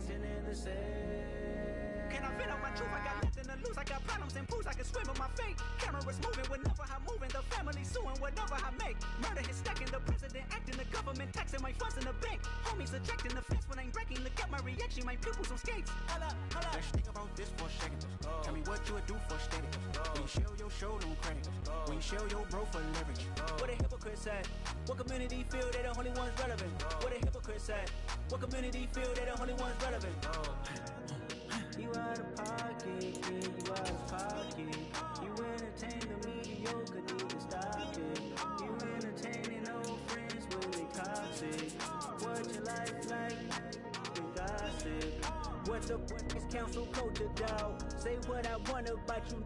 dancing in the sand. Can I vent out my truth? I got nothing to lose. I got problems and booze. I can swim with my fate. Cameras moving whenever I'm moving. The family suing whatever I make. Murder is stacking. The president acting. The government taxing my funds in the bank. Homies ejecting the fence when I'm breaking. Look at my reaction. My pupils on skates. Holla, holla. Let's think about this for a second. Tell me what you would do for status. When you show your show, no credit. When you show your bro for leverage. What a hypocrite said. What community feel they the only ones relevant? What a hypocrite said. What community feel they the only ones relevant? You out of pocket, yeah, you out of pocket. You entertain the mediocre, need to stop it. You entertaining old friends when they toxic. What your life like? You gossip. What the is council culture, dog? Say what I want about you.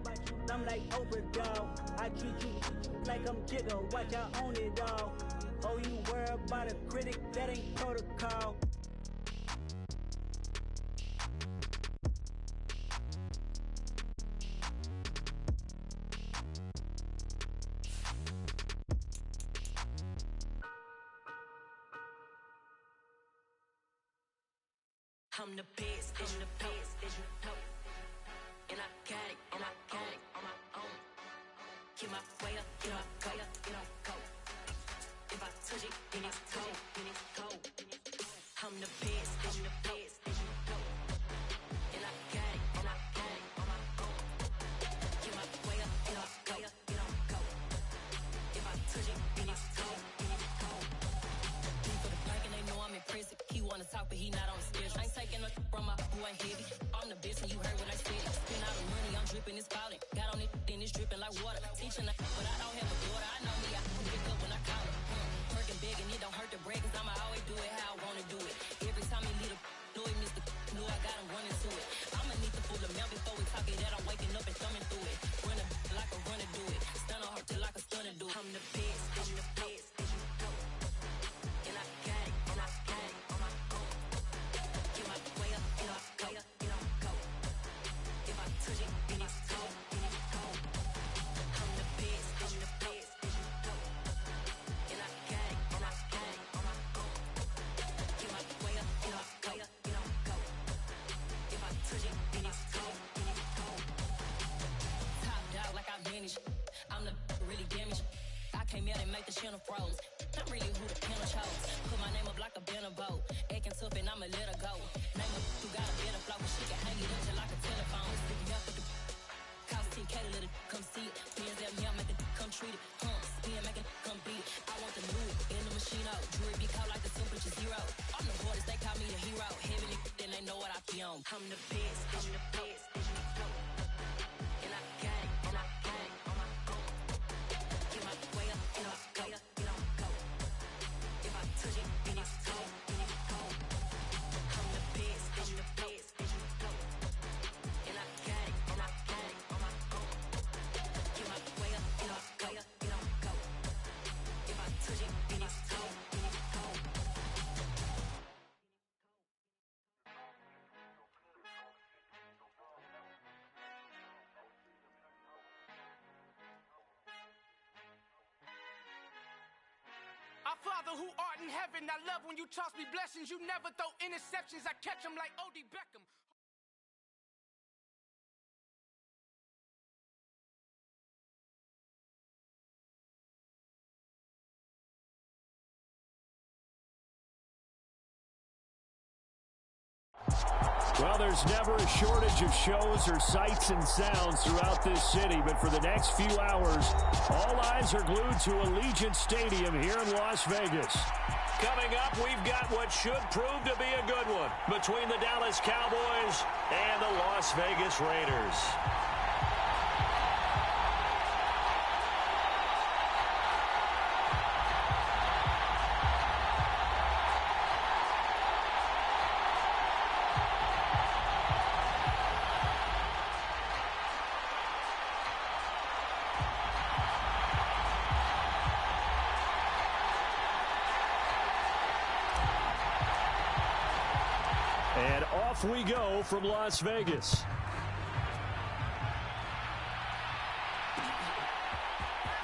I'm like Oprah, dog. I treat you like I'm Jigga. Watch I own it all. Oh, you worry about a critic? That ain't protocol. I'm the best, as you know, and I got it, on my own. Get my way up, get my way up, go. If I touch it, then it's cold. I'm the best, as you know, and I got it, on my own. Get my way up, get my way up, go. If I touch it, then it's cold. For the park and they know I'm in prison. He wanna talk, but he not on the schedule. I ain't taking no from my who ain't heavy. I'm the best and you heard what I said. Spend all the money, I'm dripping, it's falling. Got on it, then it's dripping like water. Teaching her, but I don't have a daughter. I know me, I can pick up when I call her. Working big and it don't hurt the break, cause I'ma always do it how I wanna do it. Every time he lead a know he missed the know I got him running to it. I'ma need the full amount before we talk it that I'm waking up and thumbing through it. Run a like a runner do it. Stun on her till like a stunner do it. I'm the best, I'm the best. And I got it, and I got it on my own. Get my way up, get my way up, go. If I touch it, then it's cold. I'm the best, I'm the best. And I got it, and I got it on my own. Get my way up, get my way up, go. If I touch it, then it's cold. Top dog like I vanished. I'm the really damaged. I came out and make the channel froze. I'm really who the panel chose. Put my name up like a banner boat. Acting tough and I'ma let her go. Name her who got a better flow. She can hang it up just like a telephone. Stick me up with the cost 10K to let it come see it. Fans at me, I make it come treat it. Spin, make it come beat it. I want the new in the machine out. Jewelry be caught like the temperature zero. I'm the hardest, they call me the hero. Heaven and then they know what I be on. I'm the best, I'm the best. And I got it, and I got it on my own. Get my way up, and I way up, go. If I touch it, then it's cold. I'm the best, I'm the best. And I got it, and I got it on my own. Get my way up, and I way up, go. If I touch it, then it's cold. Our Father who art in heaven, I love when you toss me blessings. You never throw interceptions, I catch them like O.D. Beckham. Well, there's never a shortage of shows or sights and sounds throughout this city, but for the next few hours, all eyes are glued to Allegiant Stadium here in Las Vegas. Coming up, we've got what should prove to be a good one between the Dallas Cowboys and the Las Vegas Raiders. And off we go from Las Vegas.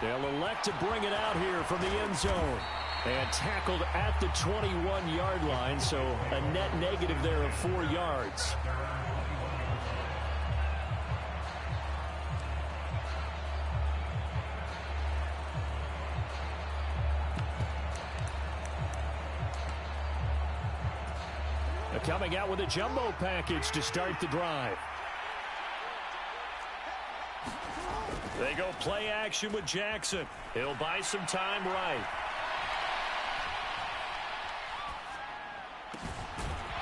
They'll elect to bring it out here from the end zone. And tackled at the 21-yard line, so a net negative there of 4 yards. Coming out with a jumbo package to start the drive. They go play action with Jackson. He'll buy some time right.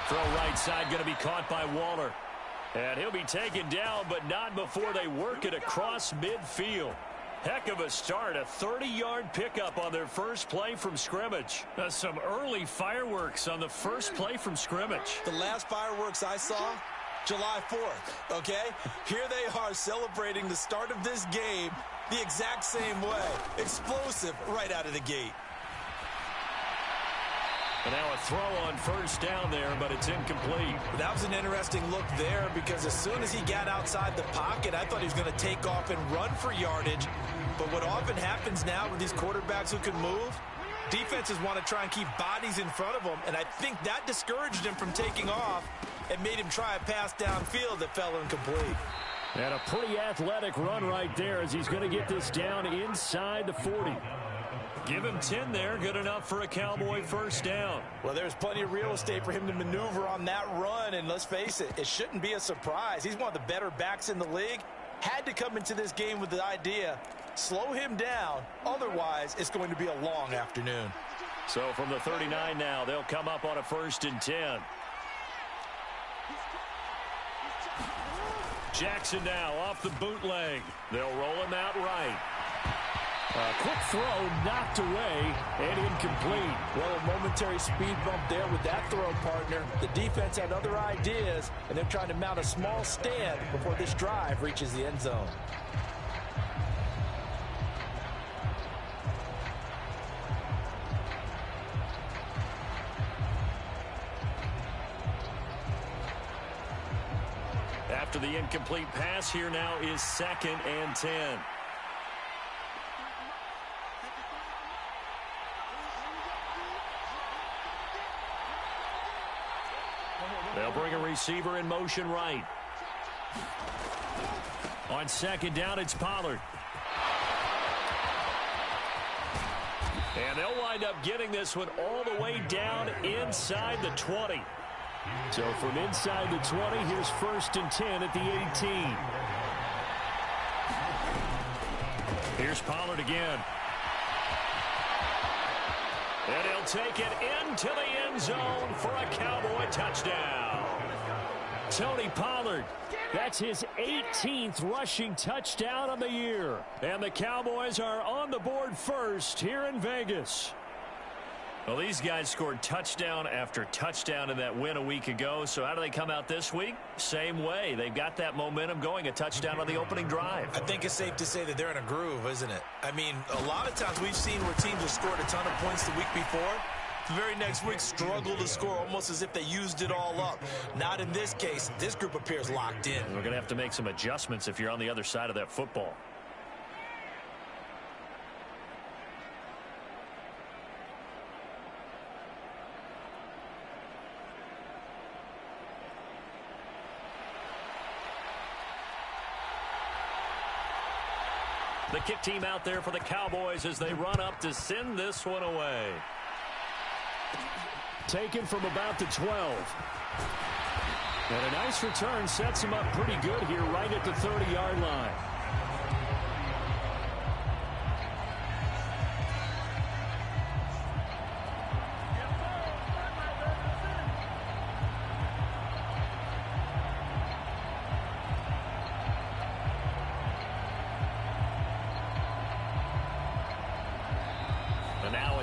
Throw right side going to be caught by Waller. And he'll be taken down, but not before they work it across midfield. Heck of a start, a 30-yard pickup on their first play from scrimmage. Some early fireworks on the first play from scrimmage. The last fireworks I saw, July 4th, okay? Here they are celebrating the start of this game the exact same way. Explosive right out of the gate. And now a throw on first down there, but it's incomplete. That was an interesting look there because as soon as he got outside the pocket, I thought he was going to take off and run for yardage. But what often happens now with these quarterbacks who can move, defenses want to try and keep bodies in front of them, and I think that discouraged him from taking off and made him try a pass downfield that fell incomplete. And a pretty athletic run right there as he's going to get this down inside the 40. Give him 10 there, good enough for a Cowboy first down. Well, there's plenty of real estate for him to maneuver on that run, and let's face it, it shouldn't be a surprise. He's one of the better backs in the league. Had to come into this game with the idea, slow him down, otherwise it's going to be a long afternoon. So from the 39 now, they'll come up on a 1st and 10. Jackson now off the bootleg. They'll roll him out right. A quick throw knocked away and incomplete. Well, a momentary speed bump there with that throw, partner. The defense had other ideas, and they're trying to mount a small stand before this drive reaches the end zone. After the incomplete pass, here now is 2nd and 10. They'll bring a receiver in motion right. On 2nd down, it's Pollard. And they'll wind up getting this one all the way down inside the 20. So from inside the 20, here's 1st and 10 at the 18. Here's Pollard again. And he'll take it into the end zone for a Cowboy touchdown. Tony Pollard, that's his 18th rushing touchdown on the year. And the Cowboys are on the board first here in Vegas. Well, these guys scored touchdown after touchdown in that win a week ago. So how do they come out this week? Same way. They've got that momentum going, a touchdown on the opening drive. I think it's safe to say that they're in a groove, isn't it? I mean, a lot of times we've seen where teams have scored a ton of points the week before. The very next week struggle to score almost as if they used it all up. Not in this case. This group appears locked in. We're going to have to make some adjustments if you're on the other side of that football. The kick team out there for the Cowboys as they run up to send this one away. Taken from about the 12. And a nice return sets him up pretty good here right at the 30-yard line.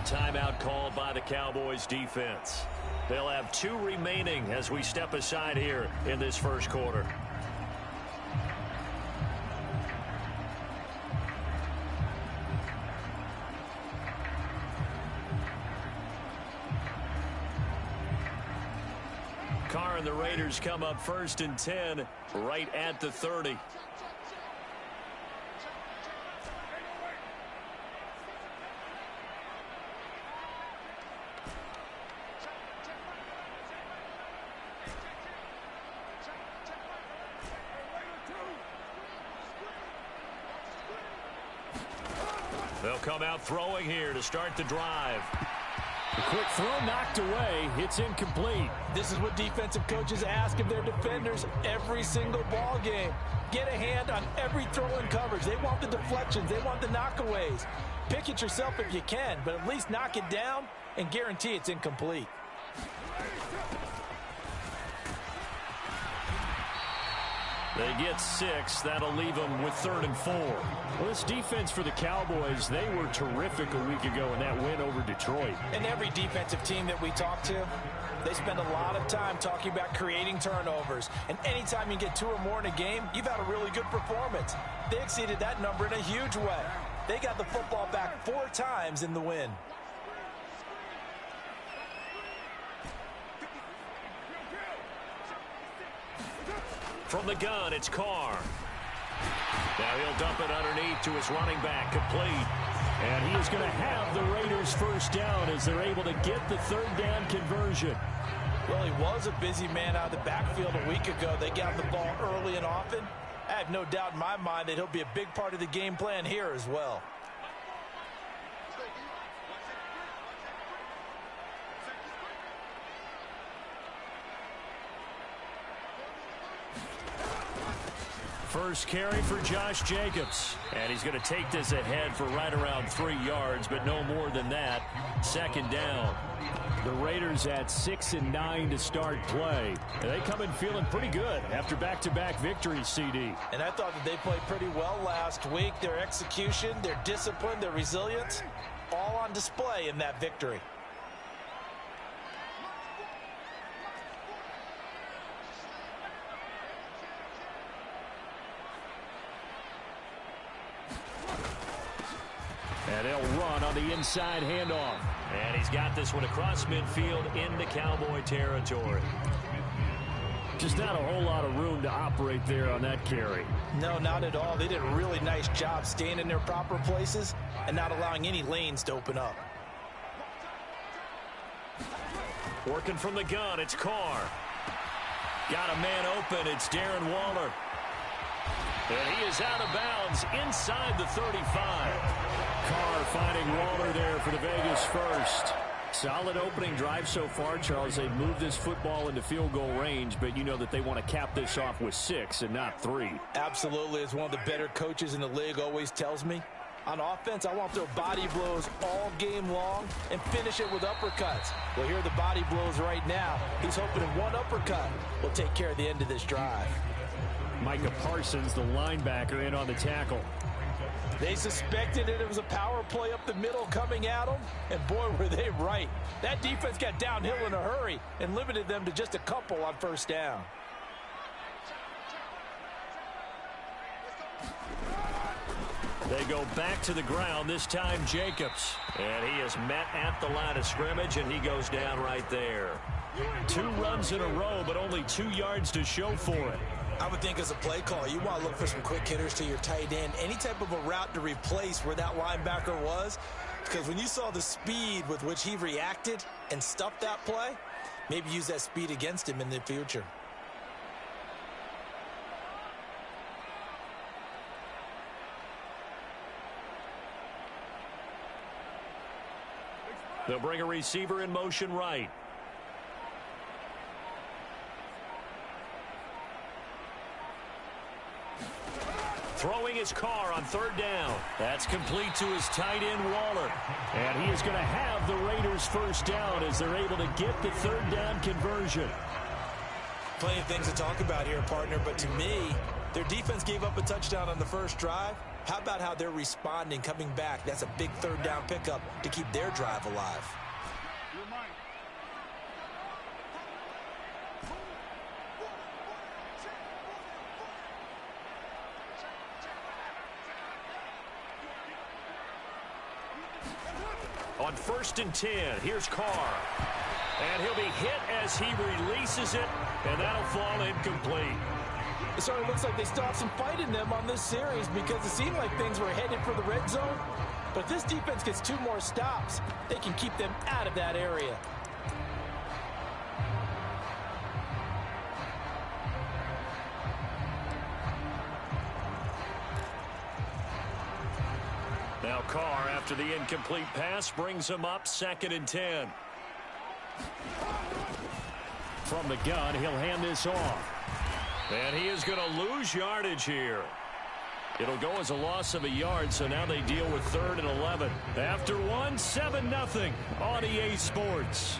Timeout called by the Cowboys defense. They'll have 2 remaining as we step aside here in this first quarter. Carr and the Raiders come up 1st and 10 right at the 30. They'll come out throwing here to start the drive. The quick throw knocked away. It's incomplete. This is what defensive coaches ask of their defenders every single ball game. Get a hand on every throw in coverage. They want the deflections. They want the knockaways. Pick it yourself if you can, but at least knock it down and guarantee it's incomplete. They get 6. That'll leave them with 3rd and 4. Well, this defense for the Cowboys, they were terrific a week ago in that win over Detroit. And every defensive team that we talk to, they spend a lot of time talking about creating turnovers. And anytime you get 2 or more in a game, you've had a really good performance. They exceeded that number in a huge way. They got the football back 4 times in the win. From the gun, it's Carr. Now he'll dump it underneath to his running back, complete. And he is going to have the Raiders first down as they're able to get the 3rd down conversion. Well, he was a busy man out of the backfield a week ago. They got the ball early and often. I have no doubt in my mind that he'll be a big part of the game plan here as well. First carry for Josh Jacobs. And he's going to take this ahead for right around 3 yards, but no more than that. 2nd down. The Raiders at 6-9 to start play. And they come in feeling pretty good after back-to-back victories, CD. And I thought that they played pretty well last week. Their execution, their discipline, their resilience, all on display in that victory. And they'll run on the inside handoff. And he's got this one across midfield into Cowboy territory. Just not a whole lot of room to operate there on that carry. No, not at all. They did a really nice job staying in their proper places and not allowing any lanes to open up. Working from the gun, it's Carr. Got a man open, it's Darren Waller. And he is out of bounds inside the 35. Carr finding Waller there for the Vegas first. Solid opening drive so far, Charles. They've moved this football into field goal range, but you know that they want to cap this off with 6 and not 3. Absolutely. As one of the better coaches in the league always tells me, on offense, I want to throw body blows all game long and finish it with uppercuts. Well, here are the body blows right now. He's hoping in one uppercut will take care of the end of this drive. Micah Parsons, the linebacker, in on the tackle. They suspected it was a power play up the middle coming at them, and boy, were they right. That defense got downhill in a hurry and limited them to just a couple on 1st down. They go back to the ground, this time Jacobs. And he is met at the line of scrimmage, and he goes down right there. 2 runs in a row, but only 2 yards to show for it. I would think as a play call, you want to look for some quick hitters to your tight end. Any type of a route to replace where that linebacker was. Because when you saw the speed with which he reacted and stuffed that play, maybe use that speed against him in the future. They'll bring a receiver in motion right. Throwing his Carr on 3rd down. That's complete to his tight end, Waller. And he is going to have the Raiders first down as they're able to get the 3rd down conversion. Plenty of things to talk about here, partner, but to me, their defense gave up a touchdown on the first drive. How about how they're responding, coming back? That's a big 3rd down pickup to keep their drive alive. On 1st and 10, here's Carr. And he'll be hit as he releases it, and that'll fall incomplete. It certainly looks like they still have some fight in them on this series because it seemed like things were headed for the red zone. But if this defense gets 2 more stops, they can keep them out of that area. Now Now Carr, after the incomplete pass, brings him up 2nd and 10. From the gun, he'll hand this off. And he is going to lose yardage here. It'll go as a loss of a yard, so now they deal with 3rd and 11. After 7-0 on EA Sports.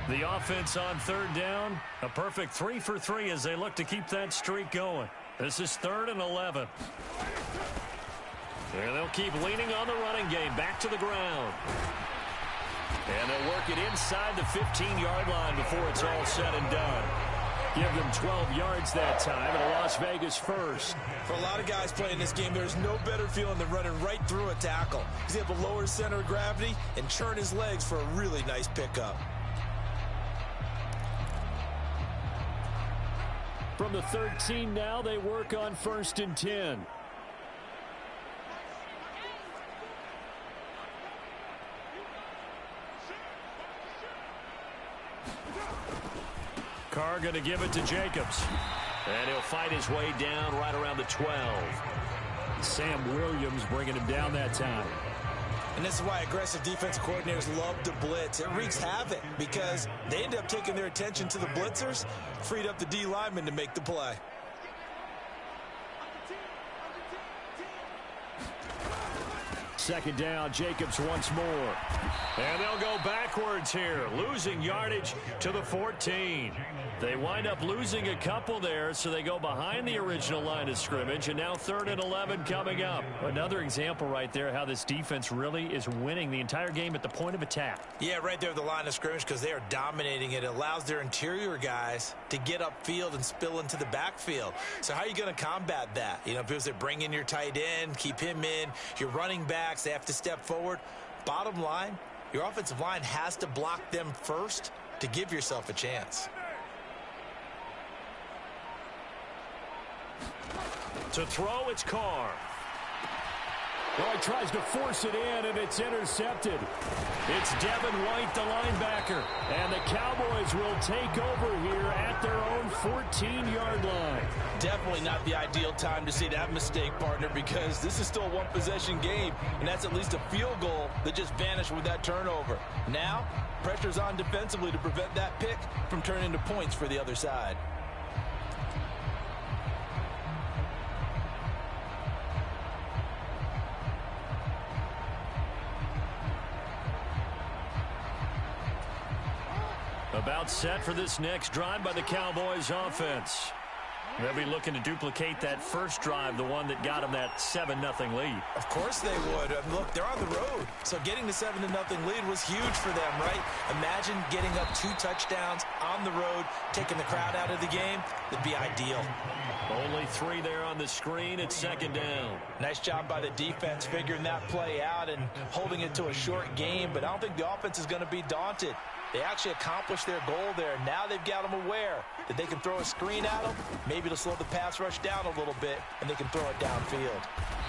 The offense on 3rd down, a perfect 3 for 3 as they look to keep that streak going. This is 3rd and 11. And they'll keep leaning on the running game, back to the ground. And they'll work it inside the 15-yard line before it's all said and done. Give them 12 yards that time, and a Las Vegas first. For a lot of guys playing this game, there's no better feeling than running right through a tackle. He's able to lower his center of gravity and churn his legs for a really nice pickup. From the 13 now, they work on 1st and 10. Carr going to give it to Jacobs. And he'll fight his way down right around the 12. Sam Williams bringing him down that time. And this is why aggressive defense coordinators love to blitz. It wreaks havoc because they end up taking their attention to the blitzers, freed up the D lineman to make the play. Second down, Jacobs once more. And they'll go backwards here, losing yardage to the 14. They wind up losing a couple there, so they go behind the original line of scrimmage, and now 3rd and 11 coming up. Another example right there how this defense really is winning the entire game at the point of attack. Yeah, right there at the line of scrimmage because they are dominating it. It allows their interior guys to get upfield and spill into the backfield. So how are you going to combat that? You know, because they bring in your tight end, keep him in, your running backs, they have to step forward. Bottom line, your offensive line has to block them first to give yourself a chance. To throw, it's Carr. Well, he tries to force it in, and it's intercepted. It's Devin White, the linebacker. And the Cowboys will take over here at their own 14-yard line. Definitely not the ideal time to see that mistake, partner, because this is still a one-possession game, and that's at least a field goal that just vanished with that turnover. Now, pressure's on defensively to prevent that pick from turning into points for the other side. About set for this next drive by the Cowboys offense. They'll be looking to duplicate that first drive, the one that got them that 7-0 lead. Of course they would. Look, they're on the road. So getting the 7-0 lead was huge for them, right? Imagine getting up 2 touchdowns on the road, taking the crowd out of the game. It'd be ideal. Only 3 there on the screen at 2nd down. Nice job by the defense figuring that play out and holding it to a short game, but I don't think the offense is going to be daunted. They actually accomplished their goal there. Now they've got them aware that they can throw a screen at them, maybe to slow the pass rush down a little bit, and they can throw it downfield.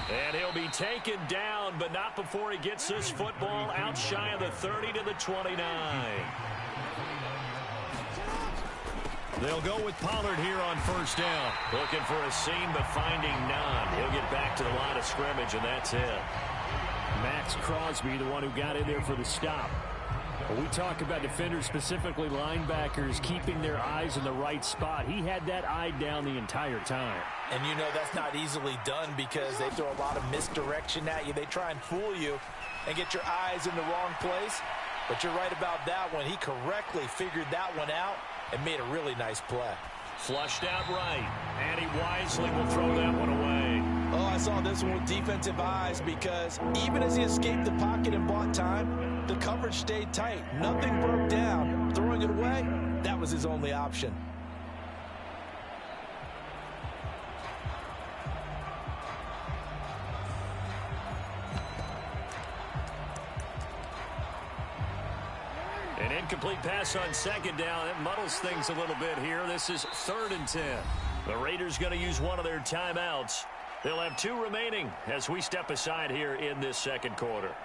And he'll be taken down, but not before he gets this football out shy of the 30 to the 29. They'll go with Pollard here on 1st down. Looking for a seam, but finding none. He'll get back to the line of scrimmage, and that's it. Max Crosby, the one who got in there for the stop. When we talk about defenders, specifically linebackers, keeping their eyes in the right spot, he had that eye down the entire time. And you know that's not easily done because they throw a lot of misdirection at you. They try and fool you and get your eyes in the wrong place. But you're right about that one. He correctly figured that one out and made a really nice play. Flushed out right, and he wisely will throw that one away. Oh, I saw this one with defensive eyes because even as he escaped the pocket and bought time, the coverage stayed tight. Nothing broke down. Throwing it away, that was his only option. An incomplete pass on 2nd down. It muddles things a little bit here. This is 3rd and 10. The Raiders going to use one of their timeouts. They'll have 2 remaining as we step aside here in this second quarter.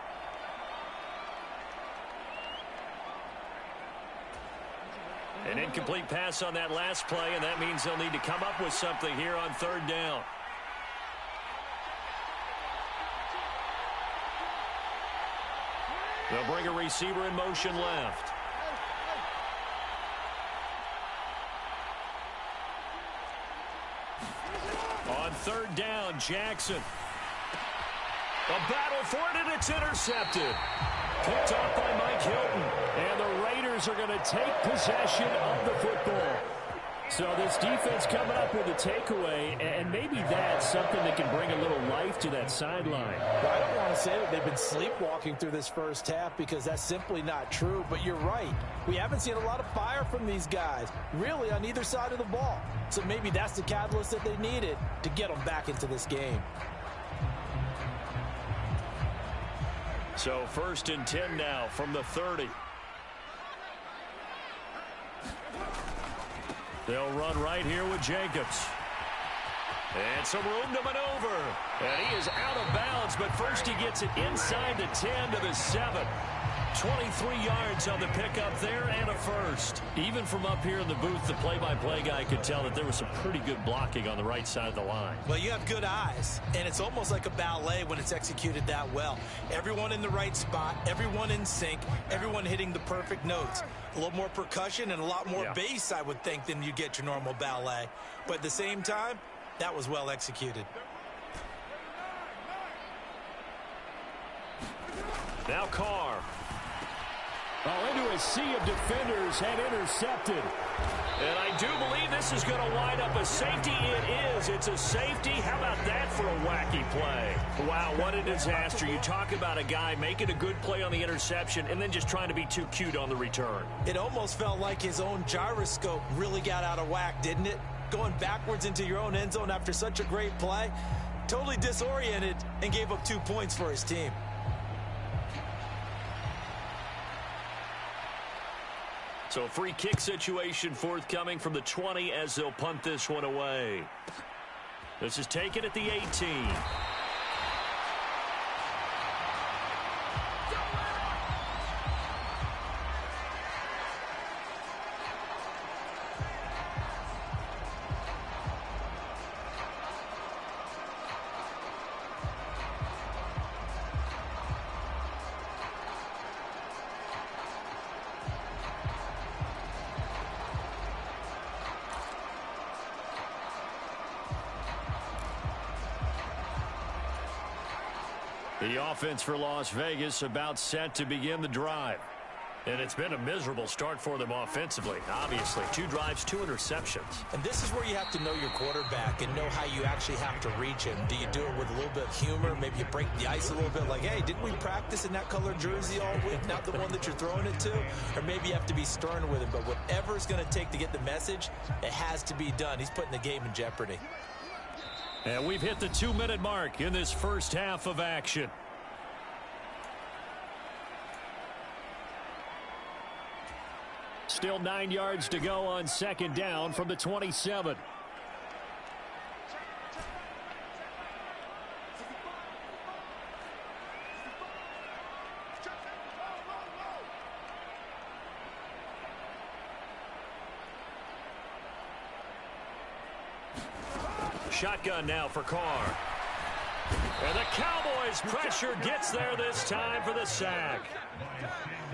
An incomplete pass on that last play, and that means they'll need to come up with something here on 3rd down. They'll bring a receiver in motion left. On 3rd down, Jackson. A battle for it, and it's intercepted. Picked off by Mike Hilton. And the Raiders are going to take possession of the football. So this defense coming up with a takeaway, and maybe that's something that can bring a little life to that sideline. Well, I don't want to say that they've been sleepwalking through this first half because that's simply not true, but you're right. We haven't seen a lot of fire from these guys, really, on either side of the ball. So maybe that's the catalyst that they needed to get them back into this game. So 1st and 10 now from the 30. They'll run right here with Jacobs. And some room to maneuver. And he is out of bounds, but first he gets it inside the 10 to the 7. 23 yards on the pickup there and a first. Even from up here in the booth, the play-by-play guy could tell that there was some pretty good blocking on the right side of the line. Well, you have good eyes, and it's almost like a ballet when it's executed that well. Everyone in the right spot, everyone in sync, everyone hitting the perfect notes. A little more percussion and a lot more bass, I would think, than you get your normal ballet. But at the same time, that was well executed. Now Carr. Into a sea of defenders and intercepted. And I do believe this is going to wind up a safety. It is. It's a safety. How about that for a wacky play? Wow, what a disaster. You talk about a guy making a good play on the interception and then just trying to be too cute on the return. It almost felt like his own gyroscope really got out of whack, didn't it? Going backwards into your own end zone after such a great play. Totally disoriented and gave up 2 points for his team. So a free kick situation forthcoming from the 20 as they'll punt this one away. This is taken at the 18. The offense for Las Vegas about set to begin the drive. And it's been a miserable start for them offensively. Obviously, 2 drives, 2 interceptions. And this is where you have to know your quarterback and know how you actually have to reach him. Do you do it with a little bit of humor? Maybe you break the ice a little bit like, hey, didn't we practice in that color jersey all week? Not the one that you're throwing it to? Or maybe you have to be stern with him. But whatever it's going to take to get the message, it has to be done. He's putting the game in jeopardy. And we've hit the 2-minute mark in this first half of action. Still 9 yards to go on 2nd down from the 27. Shotgun now for Carr. And the Cowboys pressure gets there this time for the sack.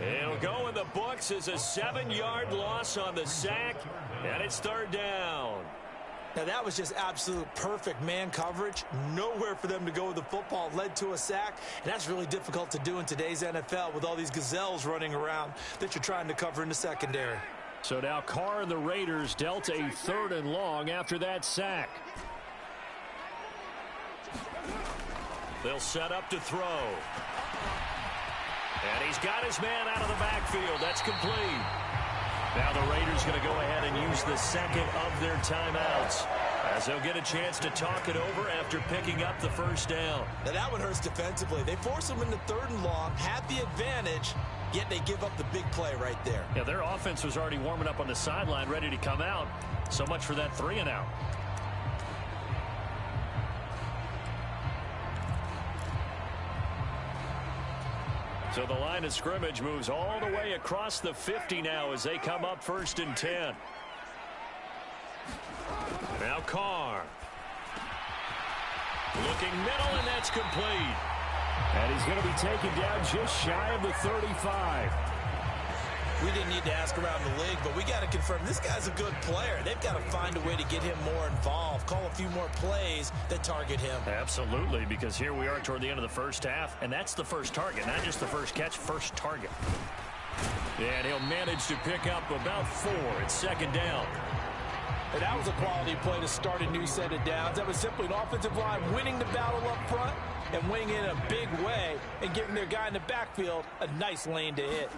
It'll go in the books as a 7-yard loss on the sack, and it's 3rd down. Now that was just absolute perfect man coverage. Nowhere for them to go with the football. Led to a sack, and that's really difficult to do in today's NFL with all these gazelles running around that you're trying to cover in the secondary. So now Carr and the Raiders dealt a 3rd and long after that sack. They'll set up to throw. And he's got his man out of the backfield. That's complete. Now the Raiders going to go ahead and use the second of their timeouts as they'll get a chance to talk it over after picking up the 1st down. Now that one hurts defensively. They force them into 3rd and long, had the advantage, yet they give up the big play right there. Yeah, their offense was already warming up on the sideline, ready to come out. So much for that 3-and-out. So the line of scrimmage moves all the way across the 50 now as they come up 1st and 10. Now Carr. Looking middle, and that's complete. And he's going to be taken down just shy of the 35. We didn't need to ask around the league, but we got to confirm this guy's a good player. They've got to find a way to get him more involved, call a few more plays that target him. Absolutely, because here we are toward the end of the first half, and that's the first target, not just the first catch, first target. And he'll manage to pick up about 4. It's 2nd down. And that was a quality play to start a new set of downs. That was simply an offensive line winning the battle up front and winning it in a big way and giving their guy in the backfield a nice lane to hit.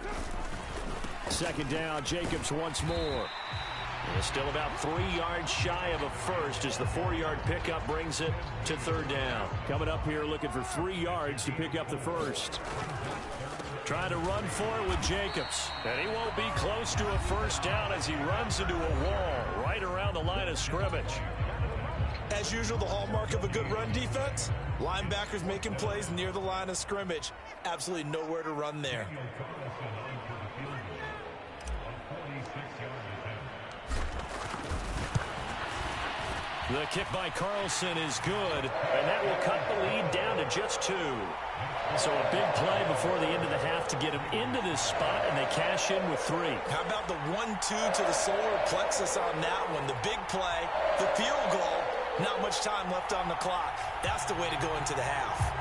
2nd down, Jacobs once more. And still about 3 yards shy of a first as the 4-yard pickup brings it to 3rd down. Coming up here looking for 3 yards to pick up the first. Trying to run for it with Jacobs. And he won't be close to a 1st down as he runs into a wall right around the line of scrimmage. As usual, the hallmark of a good run defense, linebackers making plays near the line of scrimmage. Absolutely nowhere to run there. The kick by Carlson is good, and that will cut the lead down to just 2. So a big play before the end of the half to get him into this spot, and they cash in with 3. How about the 1-2 to the solar plexus on that one? The big play, the field goal, not much time left on the clock. That's the way to go into the half.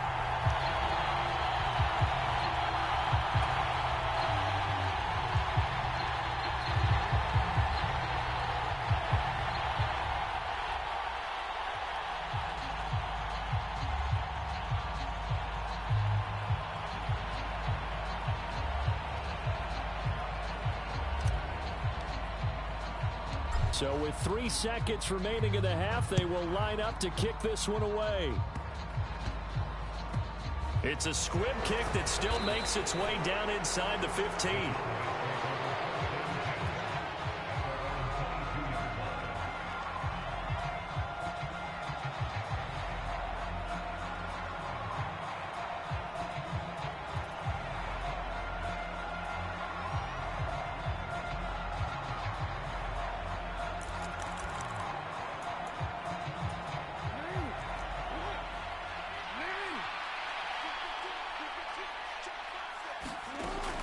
So with 3 seconds remaining in the half, they will line up to kick this one away. It's a squib kick that still makes its way down inside the 15.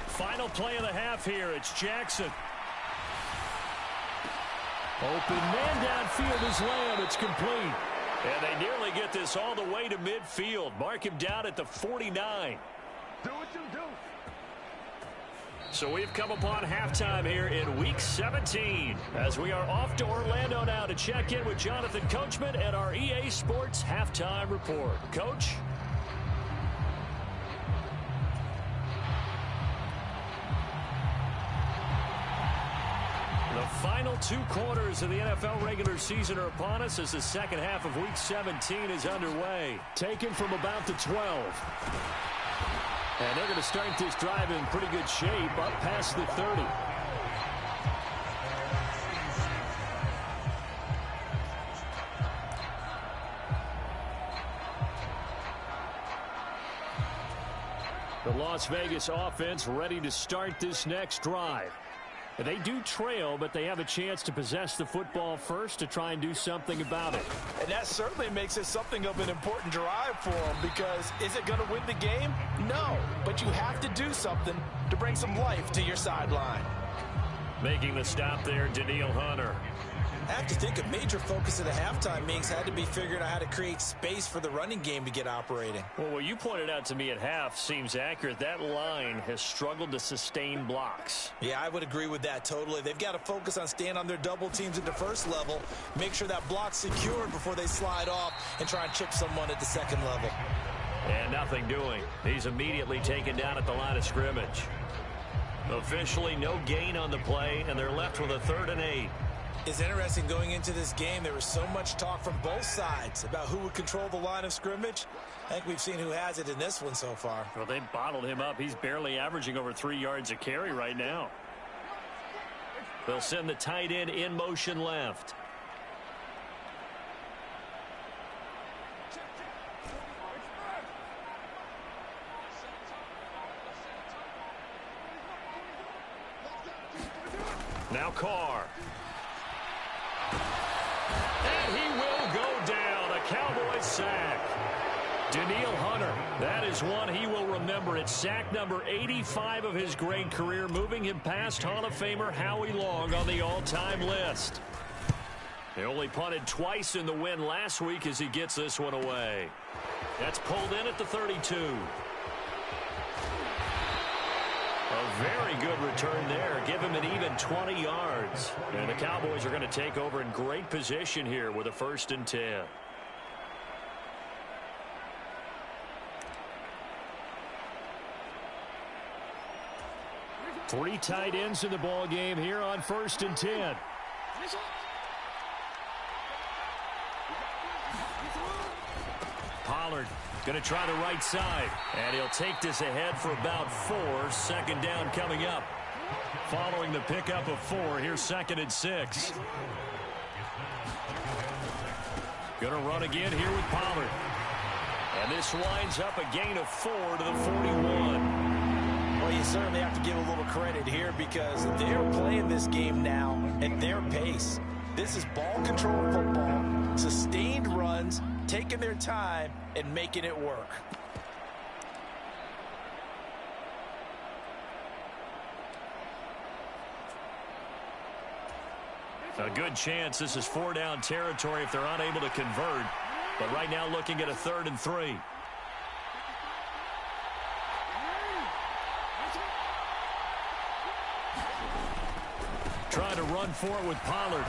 Final play of the half here. It's Jackson. Open man downfield is Lamb. It's complete. And they nearly get this all the way to midfield. Mark him down at the 49. Do what you do. So we've come upon halftime here in Week 17 as we are off to Orlando now to check in with Jonathan Coachman and our EA Sports Halftime Report. Coach? The final 2 quarters of the NFL regular season are upon us as the second half of Week 17 is underway. Taken from about the 12. And they're going to start this drive in pretty good shape up past the 30. The Las Vegas offense ready to start this next drive. They do trail, but they have a chance to possess the football first to try and do something about it. And that certainly makes it something of an important drive for them, because is it going to win the game? No, but you have to do something to bring some life to your sideline. Making the stop there, Danielle Hunter. I have to think a major focus of the halftime meetings had to be figuring out how to create space for the running game to get operating. Well, what you pointed out to me at half seems accurate. That line has struggled to sustain blocks. Yeah, I would agree with that totally. They've got to focus on staying on their double teams at the first level, make sure that block's secured before they slide off and try and chip someone at the second level. And nothing doing. He's immediately taken down at the line of scrimmage. Officially no gain on the play, and they're left with a 3rd and 8. It's interesting going into this game. There was so much talk from both sides about who would control the line of scrimmage. I think we've seen who has it in this one so far. Well, they bottled him up. He's barely averaging over 3 yards a carry right now. They'll send the tight end in motion left. Now Carr. And he will go down. A Cowboys sack. Danielle Hunter, that is one he will remember. It's sack number 85 of his great career, moving him past Hall of Famer Howie Long on the all-time list. He only punted twice in the win last week as he gets this one away. That's pulled in at the 32. A very good return there. Give him an even 20 yards. And the Cowboys are going to take over in great position here with a 1st and 10. 3 tight ends in the ball game here on 1st and 10. Pollard going to try the right side, and he'll take this ahead for about 4. 2nd down coming up. Following the pickup of 4, here's 2nd and 6. Going to run again here with Pollard. And this winds up a gain of 4 to the 41. Well, you certainly have to give a little credit here because they're playing this game now at their pace. This is ball control football, sustained runs, taking their time and making it work. A good chance this is 4-down territory if they're unable to convert. But right now looking at a 3rd and 3. Trying to run for it with Pollard.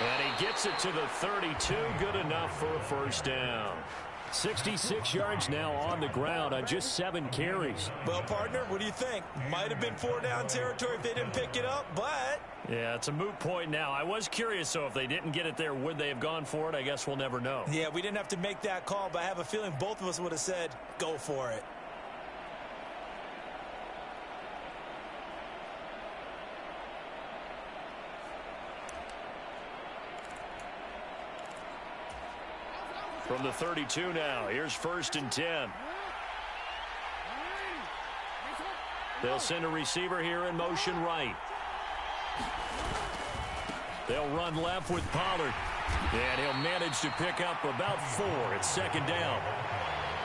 And he gets it to the 32. Good enough for a 1st down. 66 yards now on the ground on just 7 carries. Well, partner, what do you think? Might have been 4-down territory if they didn't pick it up, but... Yeah, it's a moot point now. I was curious, so if they didn't get it there, would they have gone for it? I guess we'll never know. Yeah, we didn't have to make that call, but I have a feeling both of us would have said, go for it. From the 32 now, here's 1st and 10. They'll send a receiver here in motion right. They'll run left with Pollard. And he'll manage to pick up about 4. It's 2nd down.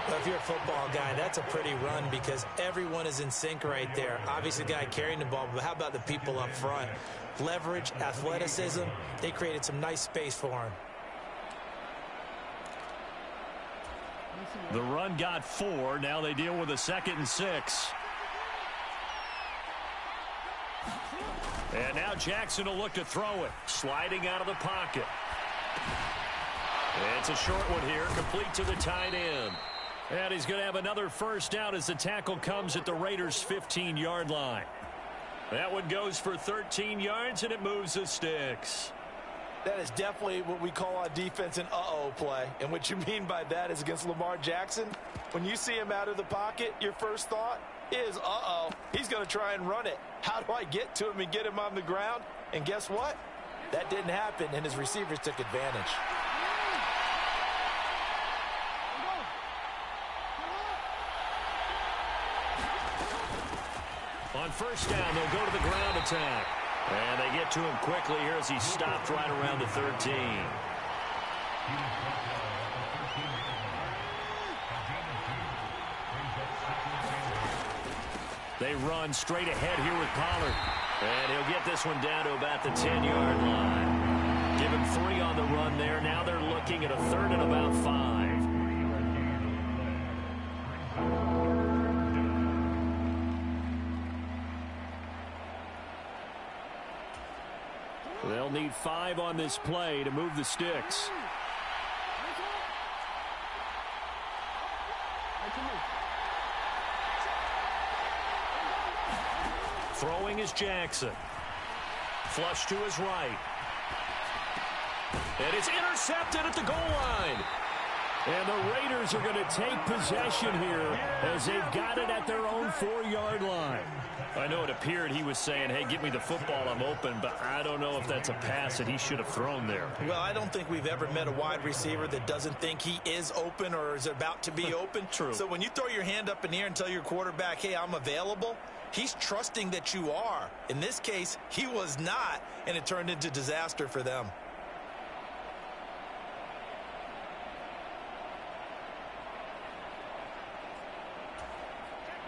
Well, if you're a football guy, that's a pretty run because everyone is in sync right there. Obviously, the guy carrying the ball, but how about the people up front? Leverage, athleticism, they created some nice space for him. The run got 4. Now they deal with a 2nd and 6. And now Jackson will look to throw it. Sliding out of the pocket. It's a short one here, complete to the tight end. And he's going to have another 1st down as the tackle comes at the Raiders' 15-yard line. That one goes for 13 yards, and it moves the sticks. That is definitely what we call on defense an uh-oh play. And what you mean by that is against Lamar Jackson, when you see him out of the pocket, your first thought is, uh-oh, he's going to try and run it. How do I get to him and get him on the ground? And guess what? That didn't happen, and his receivers took advantage. On 1st down, they'll go to the ground attack. And they get to him quickly here as he stopped right around the 13. They run straight ahead here with Pollard. And he'll get this one down to about the 10-yard line. Give him 3 on the run there. Now they're looking at a 3rd and about 5. They'll need 5 on this play to move the sticks. Throwing is Jackson. Flush to his right. And it's intercepted at the goal line. And the Raiders are going to take possession here as they've got it at their own 4-yard line. I know it appeared he was saying, hey, give me the football, I'm open, but I don't know if that's a pass that he should have thrown there. Well, I don't think we've ever met a wide receiver that doesn't think he is open or is about to be open. True. So when you throw your hand up in the air and tell your quarterback, hey, I'm available, He's trusting that you are. In this case, he was not, and it turned into disaster for them.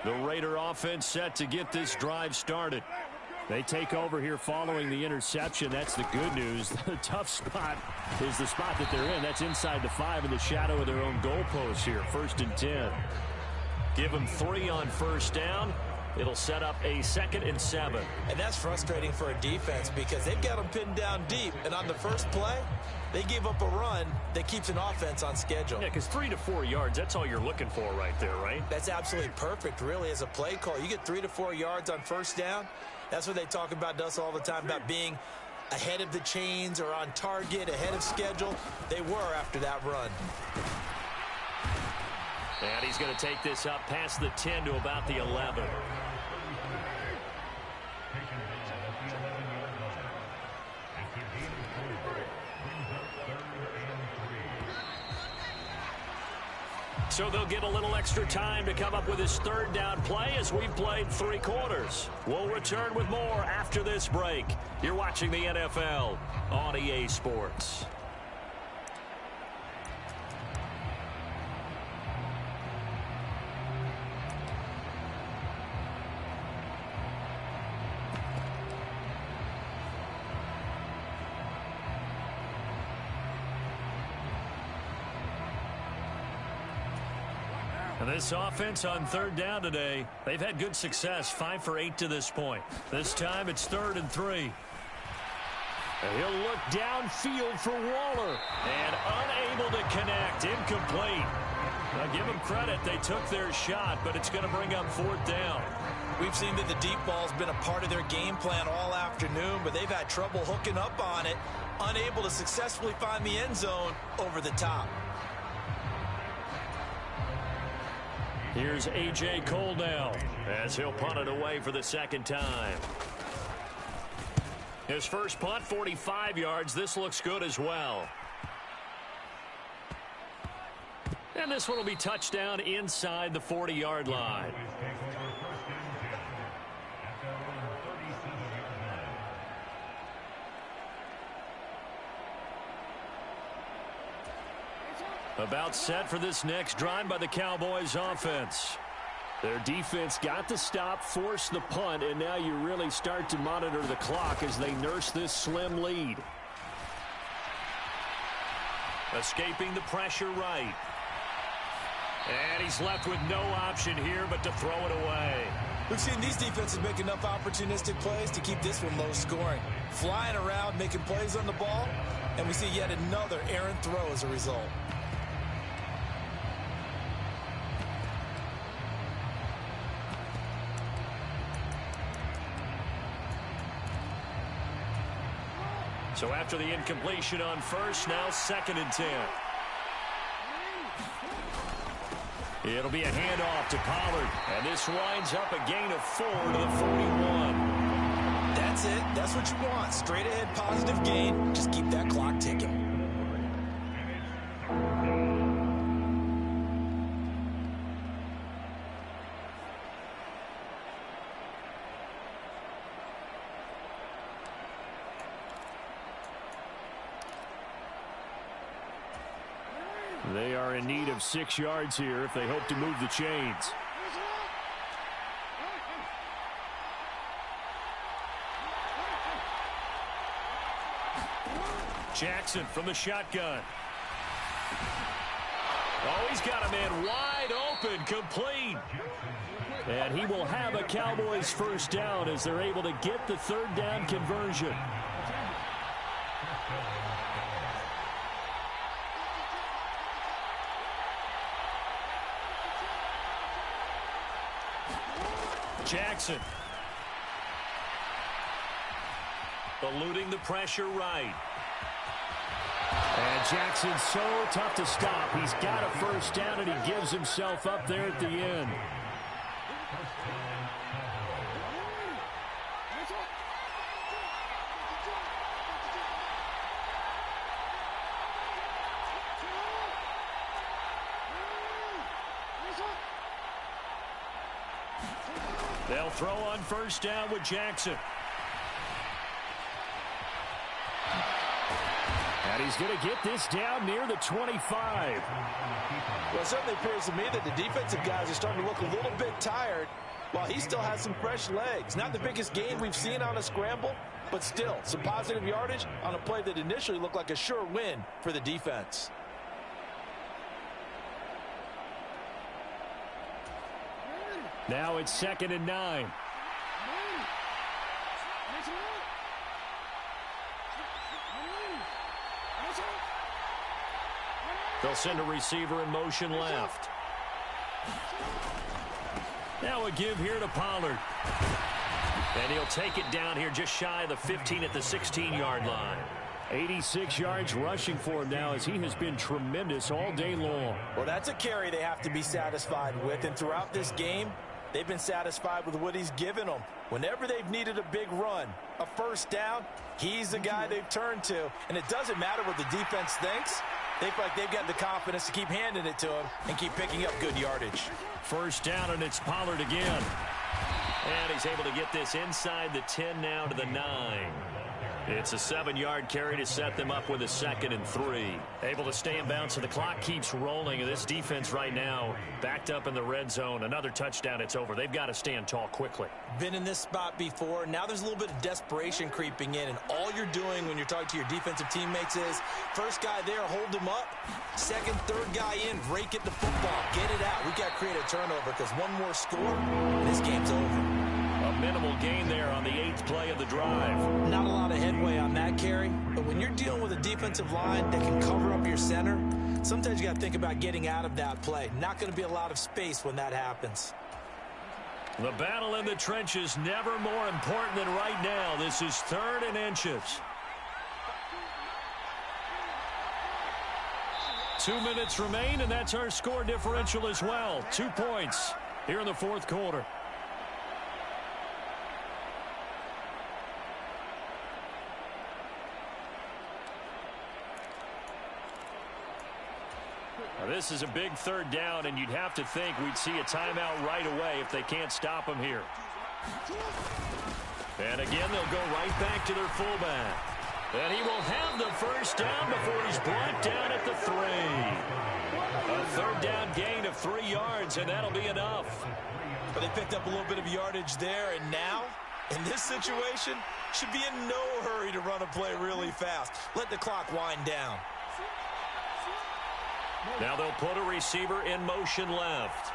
The Raider offense set to get this drive started. They take over here following the interception. That's the good news. The tough spot is the spot that they're in. That's inside the 5 in the shadow of their own goalpost here. 1st and 10. Give them 3 on first down. It'll set up a 2nd and 7. And that's frustrating for a defense because they've got them pinned down deep. And on the first play, they give up a run that keeps an offense on schedule. Yeah, because 3 to 4 yards, that's all you're looking for right there, right? That's absolutely perfect, really, as a play call. You get 3 to 4 yards on first down. That's what they talk about to us all the time, about being ahead of the chains or on target, ahead of schedule. They were after that run. And he's going to take this up past the 10 to about the 11. So they'll get a little extra time to come up with his 3rd down play as we've played 3 quarters. We'll return with more after this break. You're watching the NFL on EA Sports. This offense on 3rd down today, they've had good success, 5 for 8 to this point. This time it's 3rd and 3. And he'll look downfield for Waller and unable to connect, incomplete. Now give them credit, they took their shot, but it's going to bring up 4th down. We've seen that the deep ball's been a part of their game plan all afternoon, but they've had trouble hooking up on it, unable to successfully find the end zone over the top. Here's A.J. Cole now as he'll punt it away for the 2nd time. His first punt, 45 yards. This looks good as well. And this one will be touchdown inside the 40-yard line. About set for this next drive by the Cowboys offense. Their defense got the stop, forced the punt, and now you really start to monitor the clock as they nurse this slim lead. Escaping the pressure right. And he's left with no option here but to throw it away. We've seen these defenses make enough opportunistic plays to keep this one low scoring. Flying around, making plays on the ball, and we see yet another errant throw as a result. So after the incompletion on first, now 2nd and 10. It'll be a handoff to Pollard, and this winds up a gain of 4 to the 41. That's it. That's what you want. Straight ahead positive gain. Just keep that clock ticking. They are in need of 6 yards here if they hope to move the chains. Jackson from the shotgun. Oh, he's got a man wide open, complete. And he will have a Cowboys 1st down as they're able to get the 3rd down conversion. Jackson. Eluding the pressure right. And Jackson's so tough to stop. He's got a 1st down, and he gives himself up there at the end. They'll throw on first down with Jackson. And he's going to get this down near the 25. Well, it certainly appears to me that the defensive guys are starting to look a little bit tired while he still has some fresh legs. Not the biggest gain we've seen on a scramble, but still some positive yardage on a play that initially looked like a sure win for the defense. Now it's 2nd and 9. They'll send a receiver in motion left. Now a give here to Pollard. And he'll take it down here just shy of the 15 at the 16-yard line. 86 yards rushing for him now as he has been tremendous all day long. Well, that's a carry they have to be satisfied with. And throughout this game, they've been satisfied with what he's given them. Whenever they've needed a big run, a first down, he's the guy they've turned to. And it doesn't matter what the defense thinks. They feel like they've got the confidence to keep handing it to him and keep picking up good yardage. First down, and it's Pollard again. And he's able to get this inside the 10 now to the 9. It's a 7-yard carry to set them up with a 2nd and 3. Able to stay in bounds, so the clock keeps rolling. And this defense right now backed up in the red zone. Another touchdown, it's over. They've got to stand tall quickly. Been in this spot before. Now there's a little bit of desperation creeping in. And all you're doing when you're talking to your defensive teammates is first guy there, hold him up. Second, third guy in, rake at the football. Get it out. We've got to create a turnover because one more score, and this game's over. A minimal gain there on the 8th play of the drive. Not a lot of headway on that carry, but when you're dealing with a defensive line that can cover up your center, sometimes you got to think about getting out of that play. Not going to be a lot of space when that happens. The battle in the trenches never more important than right now. This is 3rd and inches. 2 minutes remain, and that's our score differential as well. 2 points here in the 4th quarter. This is a big 3rd down, and you'd have to think we'd see a timeout right away if they can't stop him here. And again, they'll go right back to their fullback. And he will have the first down before he's brought down at the 3. A 3rd down gain of 3 yards, and that'll be enough. But they picked up a little bit of yardage there, and now, in this situation, should be in no hurry to run a play really fast. Let the clock wind down. Now they'll put a receiver in motion left.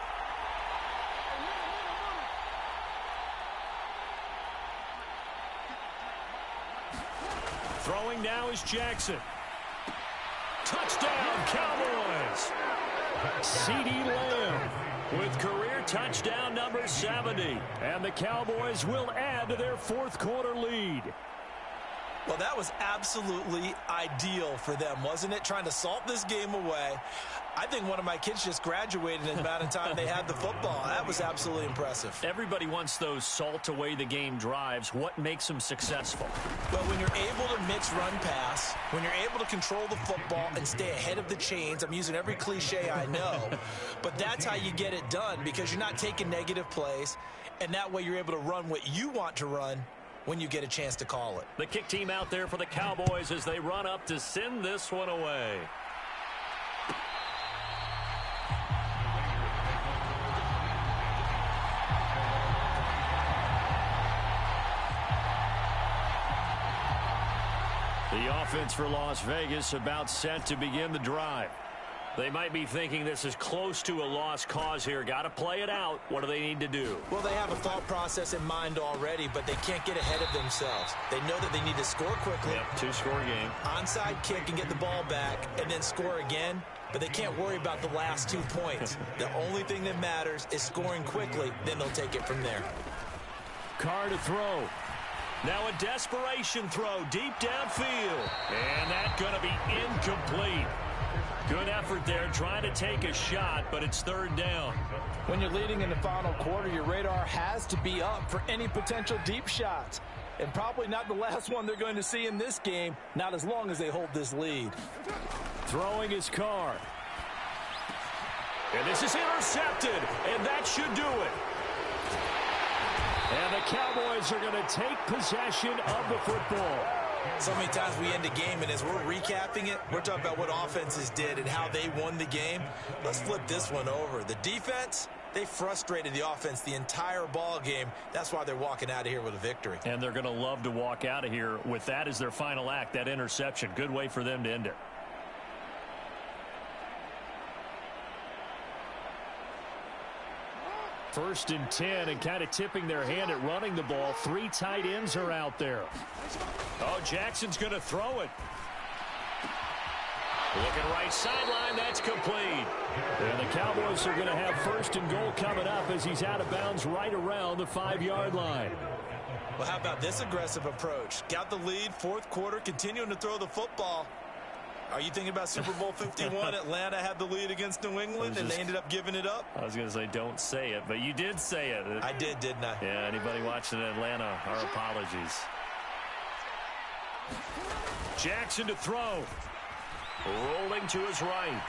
Throwing now is Jackson. Touchdown, Cowboys. CeeDee Lamb with career touchdown number 70. And the Cowboys will add to their 4th quarter lead. Well, that was absolutely ideal for them, wasn't it? Trying to salt this game away. I think one of my kids just graduated in the amount of time they had the football. That was absolutely impressive. Everybody wants those salt away the game drives. What makes them successful? Well, when you're able to mix run pass, when you're able to control the football and stay ahead of the chains, I'm using every cliche I know, but that's how you get it done because you're not taking negative plays, and that way you're able to run what you want to run when you get a chance to call it. The kick team out there for the Cowboys as they run up to send this one away. The offense for Las Vegas about set to begin the drive. They might be thinking this is close to a lost cause here. Got to play it out. What do they need to do? Well, they have a thought process in mind already, but they can't get ahead of themselves. They know that they need to score quickly. Yep, 2-score game. Onside kick and get the ball back and then score again, but they can't worry about the last 2 points. The only thing that matters is scoring quickly, then they'll take it from there. Carr to throw. Now a desperation throw deep downfield. And that's going to be incomplete. Good effort there trying to take a shot, but it's 3rd down. When you're leading in the final quarter, your radar has to be up for any potential deep shots. And probably not the last one they're going to see in this game, not as long as they hold this lead. Throwing his Carr. And this is intercepted, and that should do it. And the Cowboys are going to take possession of the football. So many times we end a game, and as we're recapping it, we're talking about what offenses did and how they won the game. Let's flip this one over. The defense, they frustrated the offense the entire ball game. That's why they're walking out of here with a victory. And they're going to love to walk out of here with that as their final act, that interception. Good way for them to end it. First and 10, and kind of tipping their hand at running the ball. 3 tight ends are out there. Oh, Jackson's going to throw it. Looking right sideline, that's complete. And the Cowboys are going to have first and goal coming up as he's out of bounds right around the 5-yard line. Well, how about this aggressive approach? Got the lead, fourth quarter, continuing to throw the football. Are you thinking about Super Bowl 51? Atlanta had the lead against New England, and they ended up giving it up? I was going to say don't say it, but you did say it. I did, didn't I? Yeah, anybody watching Atlanta, our apologies. Jackson to throw. Rolling to his right.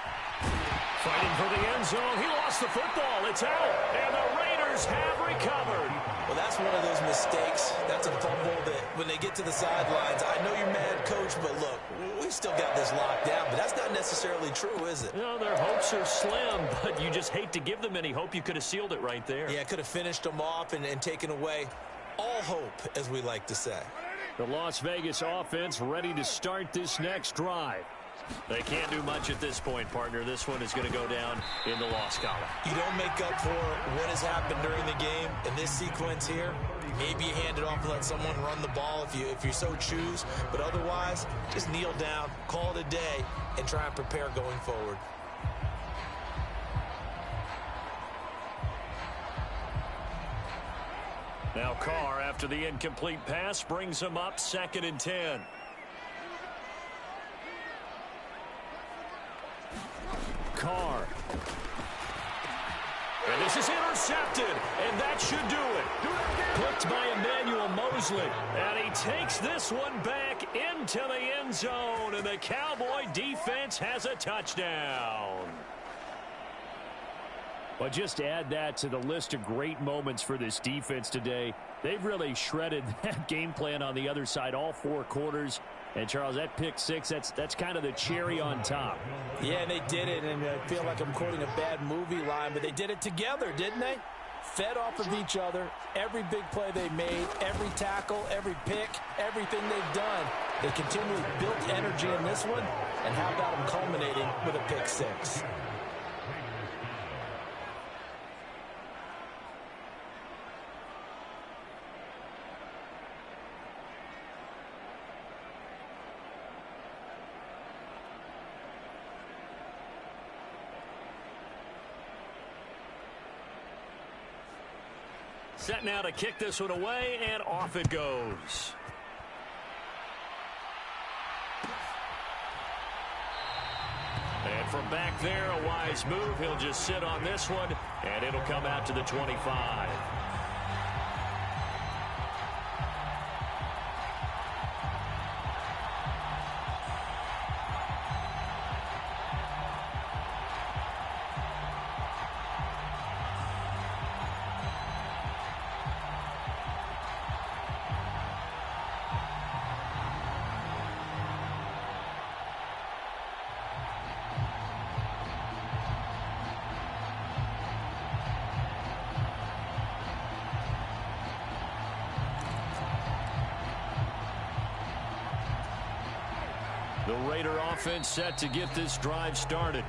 Fighting for the end zone. He lost the football. It's out, and the Raiders have recovered. Well, that's one of those mistakes. That's a fumble that when they get to the sidelines, I know you're mad, Coach, but look, we still got this locked down, but that's not necessarily true, is it? No, their hopes are slim, but you just hate to give them any hope. You could have sealed it right there. Yeah, could have finished them off and taken away all hope, as we like to say. The Las Vegas offense ready to start this next drive. They can't do much at this point, partner. This one is going to go down in the loss column. You don't make up for what has happened during the game in this sequence here. Maybe you hand it off and let someone run the ball if you so choose. But otherwise, just kneel down, call it a day, and try and prepare going forward. Now Carr, after the incomplete pass, brings him up 2nd and 10. Carr. And this is intercepted, and that should do it. Picked by Emmanuel Mosley. And he takes this one back into the end zone, and the Cowboy defense has a touchdown. But just add that to the list of great moments for this defense today. They've really shredded that game plan on the other side all 4 quarters. And, Charles, that pick 6, that's kind of the cherry on top. Yeah, they did it, and I feel like I'm quoting a bad movie line, but they did it together, didn't they? Fed off of each other, every big play they made, every tackle, every pick, everything they've done. They continually built energy in this one, and how about them culminating with a pick 6? Set now to kick this one away, and off it goes. And from back there, a wise move. He'll just sit on this one, and it'll come out to the 25. The Raider offense set to get this drive started.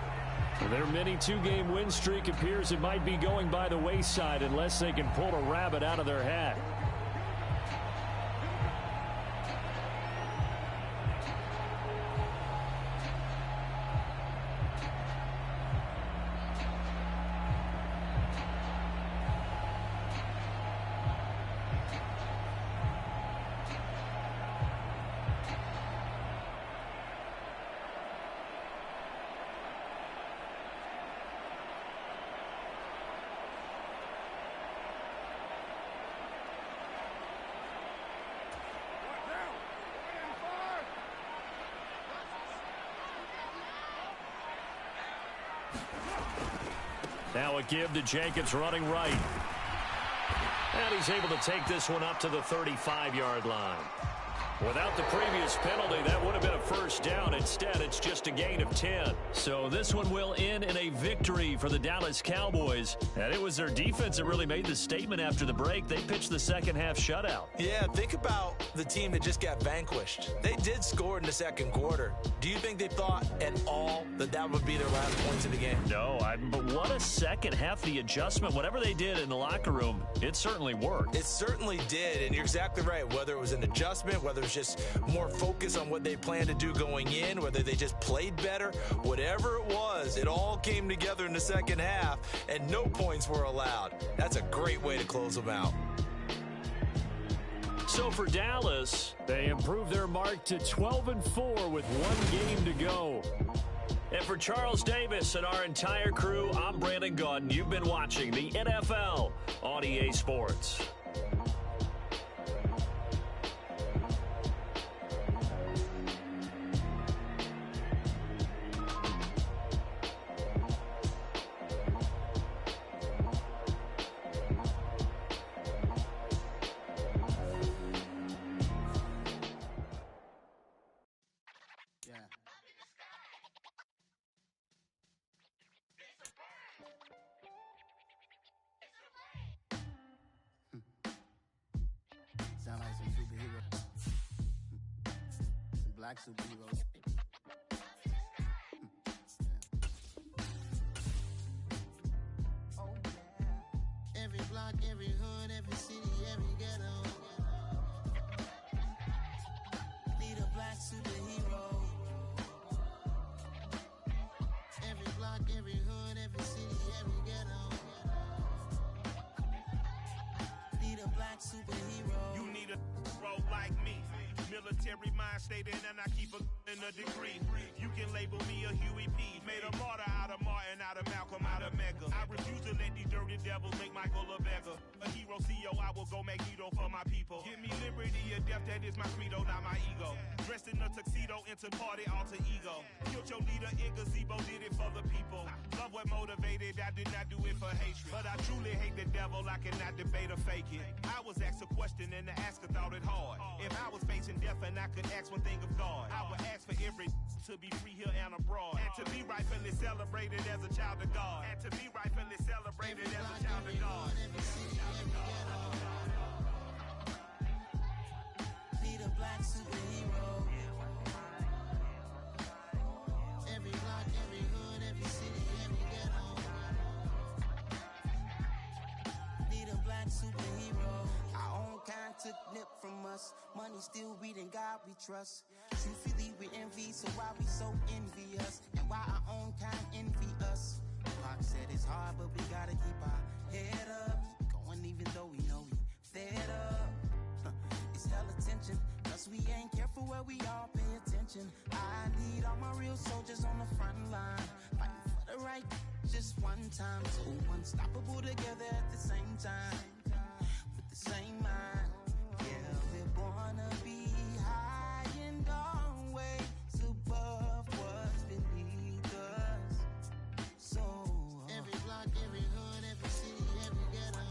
Their mini 2-game win streak appears it might be going by the wayside unless they can pull a rabbit out of their hat. Now a give to Jenkins running right. And he's able to take this one up to the 35-yard line. Without the previous penalty, that would have been a first down. Instead, it's just a gain of 10. So this one will end in a victory for the Dallas Cowboys. And it was their defense that really made the statement after the break. They pitched the second-half shutout. Yeah, think about the team that just got vanquished. They did score in the second quarter. Do you think they thought at all that that would be their last points of the game? No, but what a second half, the adjustment. Whatever they did in the locker room, it certainly worked. It certainly did, and you're exactly right. Whether it was an adjustment, whether it was just more focus on what they planned to do going in, whether they just played better, whatever it was, it all came together in the second half, and no points were allowed. That's a great way to close them out. So for Dallas, they improved their mark to 12-4 with one game to go. And for Charles Davis and our entire crew, I'm Brandon Gaudin. You've been watching the NFL on EA Sports. Sound like some superheroes. Some black superheroes. Oh, yeah. Every block, every hood, every city, every ghetto. Need a black superhero. Every block, every hood, every city, every ghetto. Need a black superhero. You need a role like me. Military mind stated, and I keep in a degree. You can label me a Huey P. Made a martyr out of Martin, out of Malcolm, out of Mega. I refuse to let these dirty devils make Michael a beggar. A hero CEO, I will go Magneto for my people. Give me liberty or death, that is my credo, not my ego. Dressed in a tuxedo, into party, alter ego. Killed your leader in gazebo, did it for the people. Love what motivated, I did not do it for hatred. But I truly hate the devil, I cannot debate or fake it. I was asked a question and the asker thought it hard. If I was facing death and I could ask one thing of God, I would ask for every to be free here and abroad. And to be rightfully celebrated as a child of God. And to be rightfully celebrated as a child of God. Need a black superhero. Every block, every hood, every city, every ghetto. Need a black superhero. Our own kind took nip from us. Money still reading, God we trust. Truthfully we envy, so why we so envious? And why our own kind envy us? Pac said it's hard, but we gotta keep our head up. Going even though we know we fed up. It's hella tension, cause we ain't careful where we all pay attention. I need all my real soldiers on the front line, fighting for the right just one time. So unstoppable together at the same time, with the same mind. Yeah, we're born to be high and always above what's beneath us. So every block, every hood, every city, every ghetto.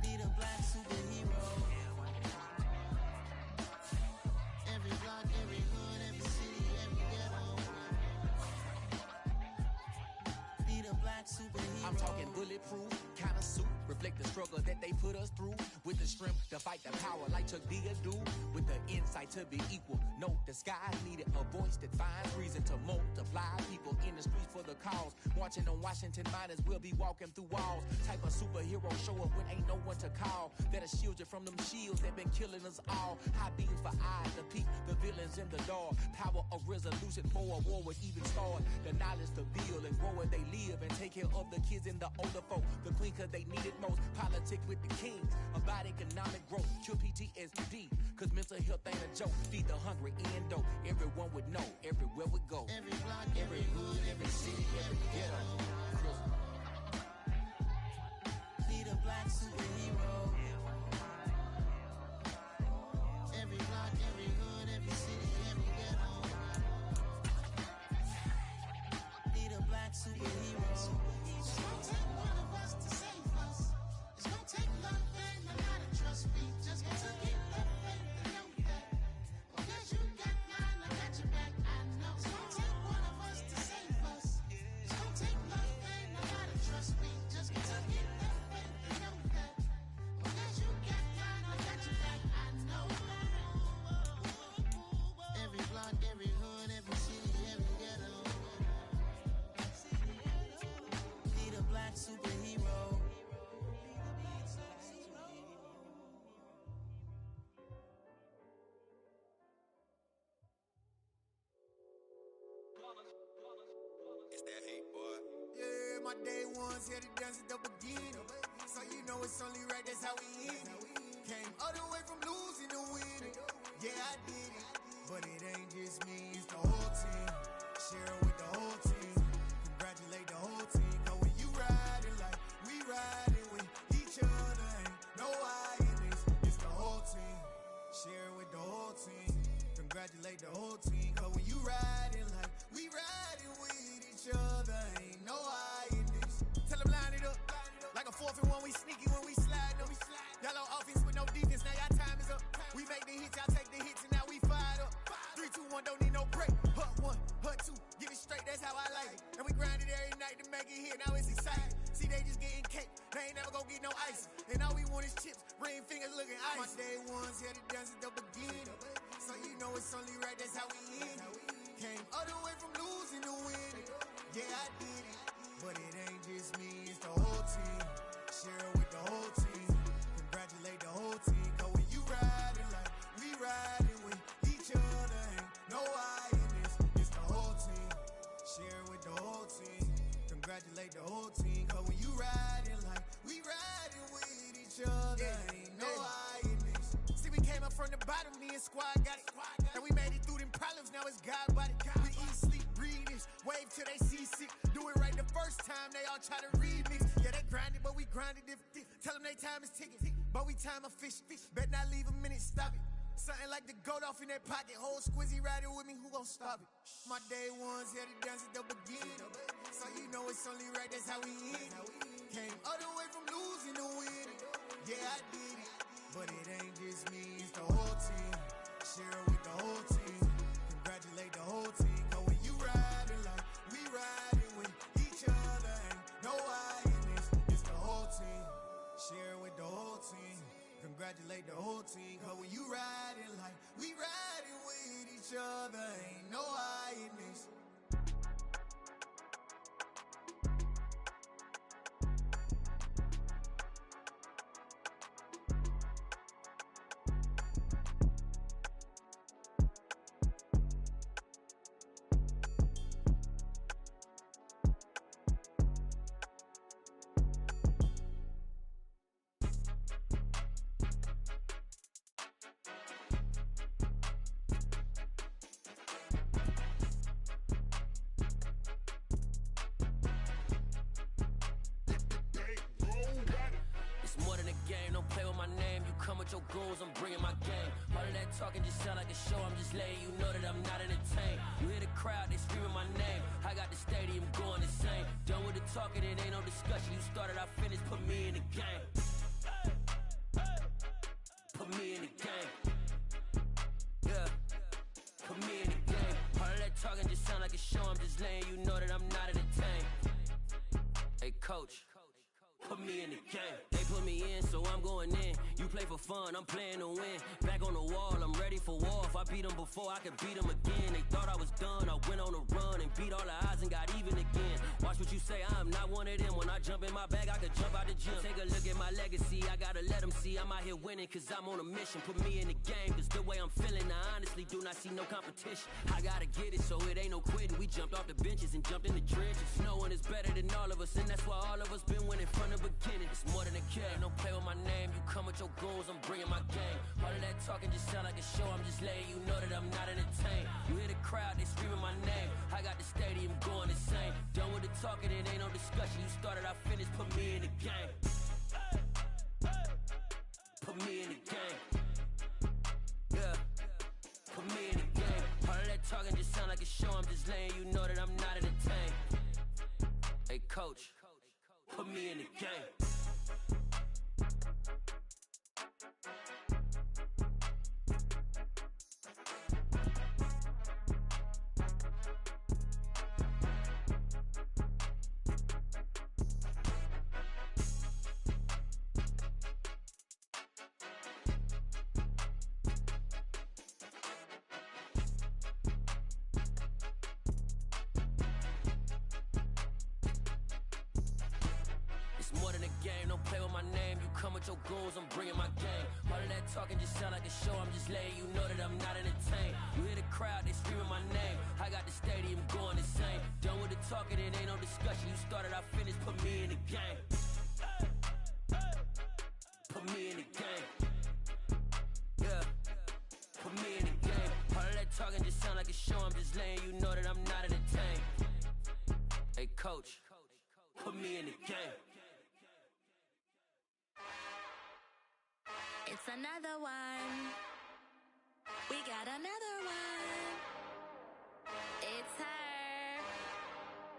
Need a black superhero. Every block, every hood, every city, every ghetto. Need a black superhero. I'm talking bulletproof kind of suit, reflect the struggle that they put us through, with the strength to fight the power like Chuck D do, with the insight to be equal. No, the skies needed a voice that finds reason to multiply people in the streets for the cause. Marching on Washington miners, we'll be walking through walls. Type of superhero show up when ain't no one to call. That'll shield you from them shields that been killing us all. High beams for eyes to peek the villains in the dark. Power of resolution for a war would even start. The knowledge to build and grow where they live and take care of the kids and the older folk. The queen cause they need it most. Politics with the kings about economic growth. Cure PTSD cause mental health ain't a joke. Feed the hungry and dope. Everyone would know everywhere we go. Every block, every hood, every city, every ghetto. Need a black superhero. Every block, every hood, every city, every ghetto. Need a black superhero. Take one of us to save ones here to dance at the beginning. So you know it's only right, that's how we end it. Came all the way from losing to winning. Yeah, I did it. But it ain't just me, it's the whole team. Share it with the whole team. Congratulate the whole team. Cause when you riding like we riding with each other, ain't no I in this. It's the whole team. Share it with the whole team. Congratulate the whole team. Cause when you riding like we riding with each other, ain't no I in this. Tell them line it up. Like a 4th and 1, we sneaky when we slide them. Y'all on offense with no defense, now y'all time is up. We make the hits, y'all take the hits, and now we fired up. 3, 2, 1, don't need no break. Hut 1, hut 2, give it straight, that's how I like it. And we grind it every night to make it hit, now it's exciting. See, they just getting cake, they ain't never gonna get no ice. And all we want is chips, ring fingers looking ice. My day ones here to dance at the beginning. So you know it's only right, that's how we end it. Came all the way from losing to winning. Yeah, I did it. But it ain't just me, it's the whole team. Share it with the whole team. Congratulate the whole team. Cause when you riding like we riding with each other, ain't no I in this. It's the whole team. Share it with the whole team. Congratulate the whole team. Cause when you riding like we riding with each other, ain't no I in this. See, we came up from the bottom, me and squad got it. And we made it through them problems, now it's God body. We eat, sleep, breathe this. Wave till they seasick. Do it right the first time, they all try to remix. Yeah, they grinded, but we grinded if tell them they time is ticking. But we time a fish. Bet not leave a minute, stop it. Something like the goat off in their pocket. Whole squizzy riding with me, who gon' stop it? My day ones here to dance at the beginning. So you know it's only right, that's how we end it. Came all the way from losing to winning. Yeah, I did it. But it ain't just me, it's the whole team. Share it with the whole team. Congratulate the whole team. Cause when you riding like we riding with each other, ain't no I in this. It's the whole team. Share it with the whole team. Congratulate the whole team. Cause when you riding like we riding with each other, ain't no I in this. Your goals, I'm bringing my game. All of that talking just sound like a show. I'm just letting you know that I'm not entertained. You hear the crowd, they screaming my name. I got the stadium going insane. Done with the talking, it ain't no discussion. You started, I finished, put me in the game. Put me in the game. Yeah, put me in the game. All of that talking just sound like a show. I'm just letting you know that I'm not entertained. Hey, coach, put me in the game. They put me in, so I'm going in. You play for fun, I'm playing to win. Back on the wall, I'm ready for war. If I beat them before, I can beat them again. They thought I was done, I went on a run and beat all the odds and got even again. Watch what you say, I'm not one of them. When I jump in my bag, I could jump out the gym. Take a look at my legacy, I gotta let them see I'm out here winning. Cause I'm on a mission, put me in the game. Cause the way I'm feeling, I honestly do not see no competition. I gotta get it, so it ain't no quitting. We jumped off the benches and jumped in the trenches. No one is better than all of us, and that's why all of us been winning from the beginning. It's more than a game, don't play with my name. You come with your goals, I'm bringing my game. All of that talking just sound like a show. I'm just letting you know that I'm not entertained. You hear the crowd, they screaming my name. I got the stadium going insane. Done with the talking, it ain't no discussion. You started, I finished, put me in the game. Put me in the game. Yeah, put me in the game. All of that talking just sound like a show. I'm just letting you know that I'm not entertained. Hey, coach, put me in the game. More than a game, don't play with my name. You come with your goals, I'm bringing my game. All of that talking just sound like a show. I'm just letting you know that I'm not entertained. You hear the crowd, they screaming my name. I got the stadium going insane. Done with the talking, it ain't no discussion. You started, I finished, put me in the game. Put me in the game. Yeah, put me in the game. All of that talking just sound like a show. I'm just letting you know that I'm not entertained. Hey, coach, put me in the game. It's another one. We got another one. It's her.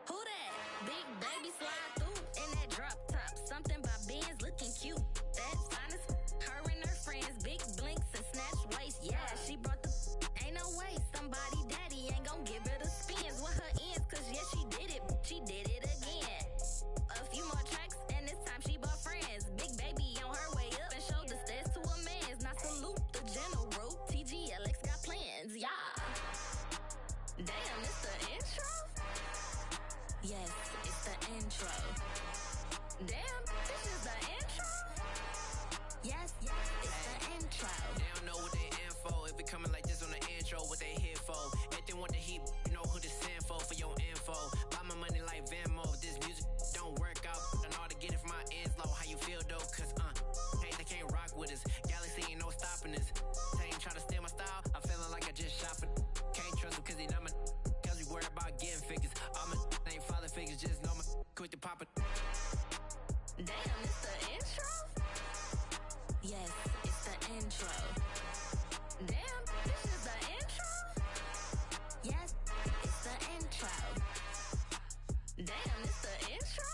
Who that? Big baby slide through in that drop top. Something by Benz looking cute. That's fine as her and her friends. Big blinks and snatch waist. Yeah, she brought the ain't no way. Somebody daddy ain't gon' give her the spins with her ends. Cause yeah, she did it. She did it again. A few more tracks and this time she bought friends. Big baby on her way up and showed the stairs to a man's. Now salute the general. TGLX got plans. Yeah. Damn, it's the intro? Yes, it's the intro. Damn, this is the intro? Yes, it's the intro. They don't know what they info. If it coming like this on the intro, what they here for? If they want the heat, you know who to send for your info. Buy my money like Venmo. This music don't work out. I know how to get it from my ends low. How you feel though? Cause hey, they can't rock with us. Galaxy ain't no stopping us. They ain't try to steal my style. I'm feeling like I just shot for. Can't trust him cause he not my. Cause we worried about getting figures. All my ain't father figures. Just know my quick to pop it. Damn, it's the intro? Yes, it's the intro. Damn, this is the intro? Yes, it's the intro. Damn, it's the intro?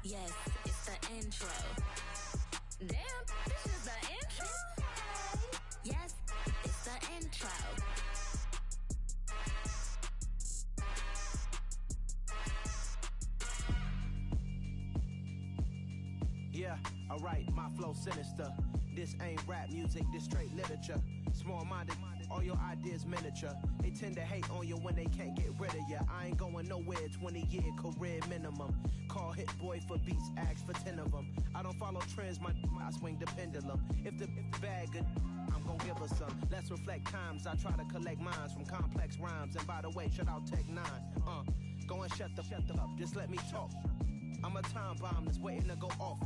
Yes, it's the intro. Damn, this is the intro? Yes, it's the intro. Yeah, alright, my flow sinister. This ain't rap music, this straight literature. Small-minded, all your ideas miniature. They tend to hate on you when they can't get rid of you. I ain't going nowhere, 20-year career minimum. Call Hit Boy for beats, ask for 10 of them. I don't follow trends, I swing the pendulum. If the bag good, I'm gon' give her some. Let's reflect times, I try to collect minds from complex rhymes. And by the way, shout out Tech 9. Go and shut the up, just let me talk. I'm a time bomb that's waiting to go off.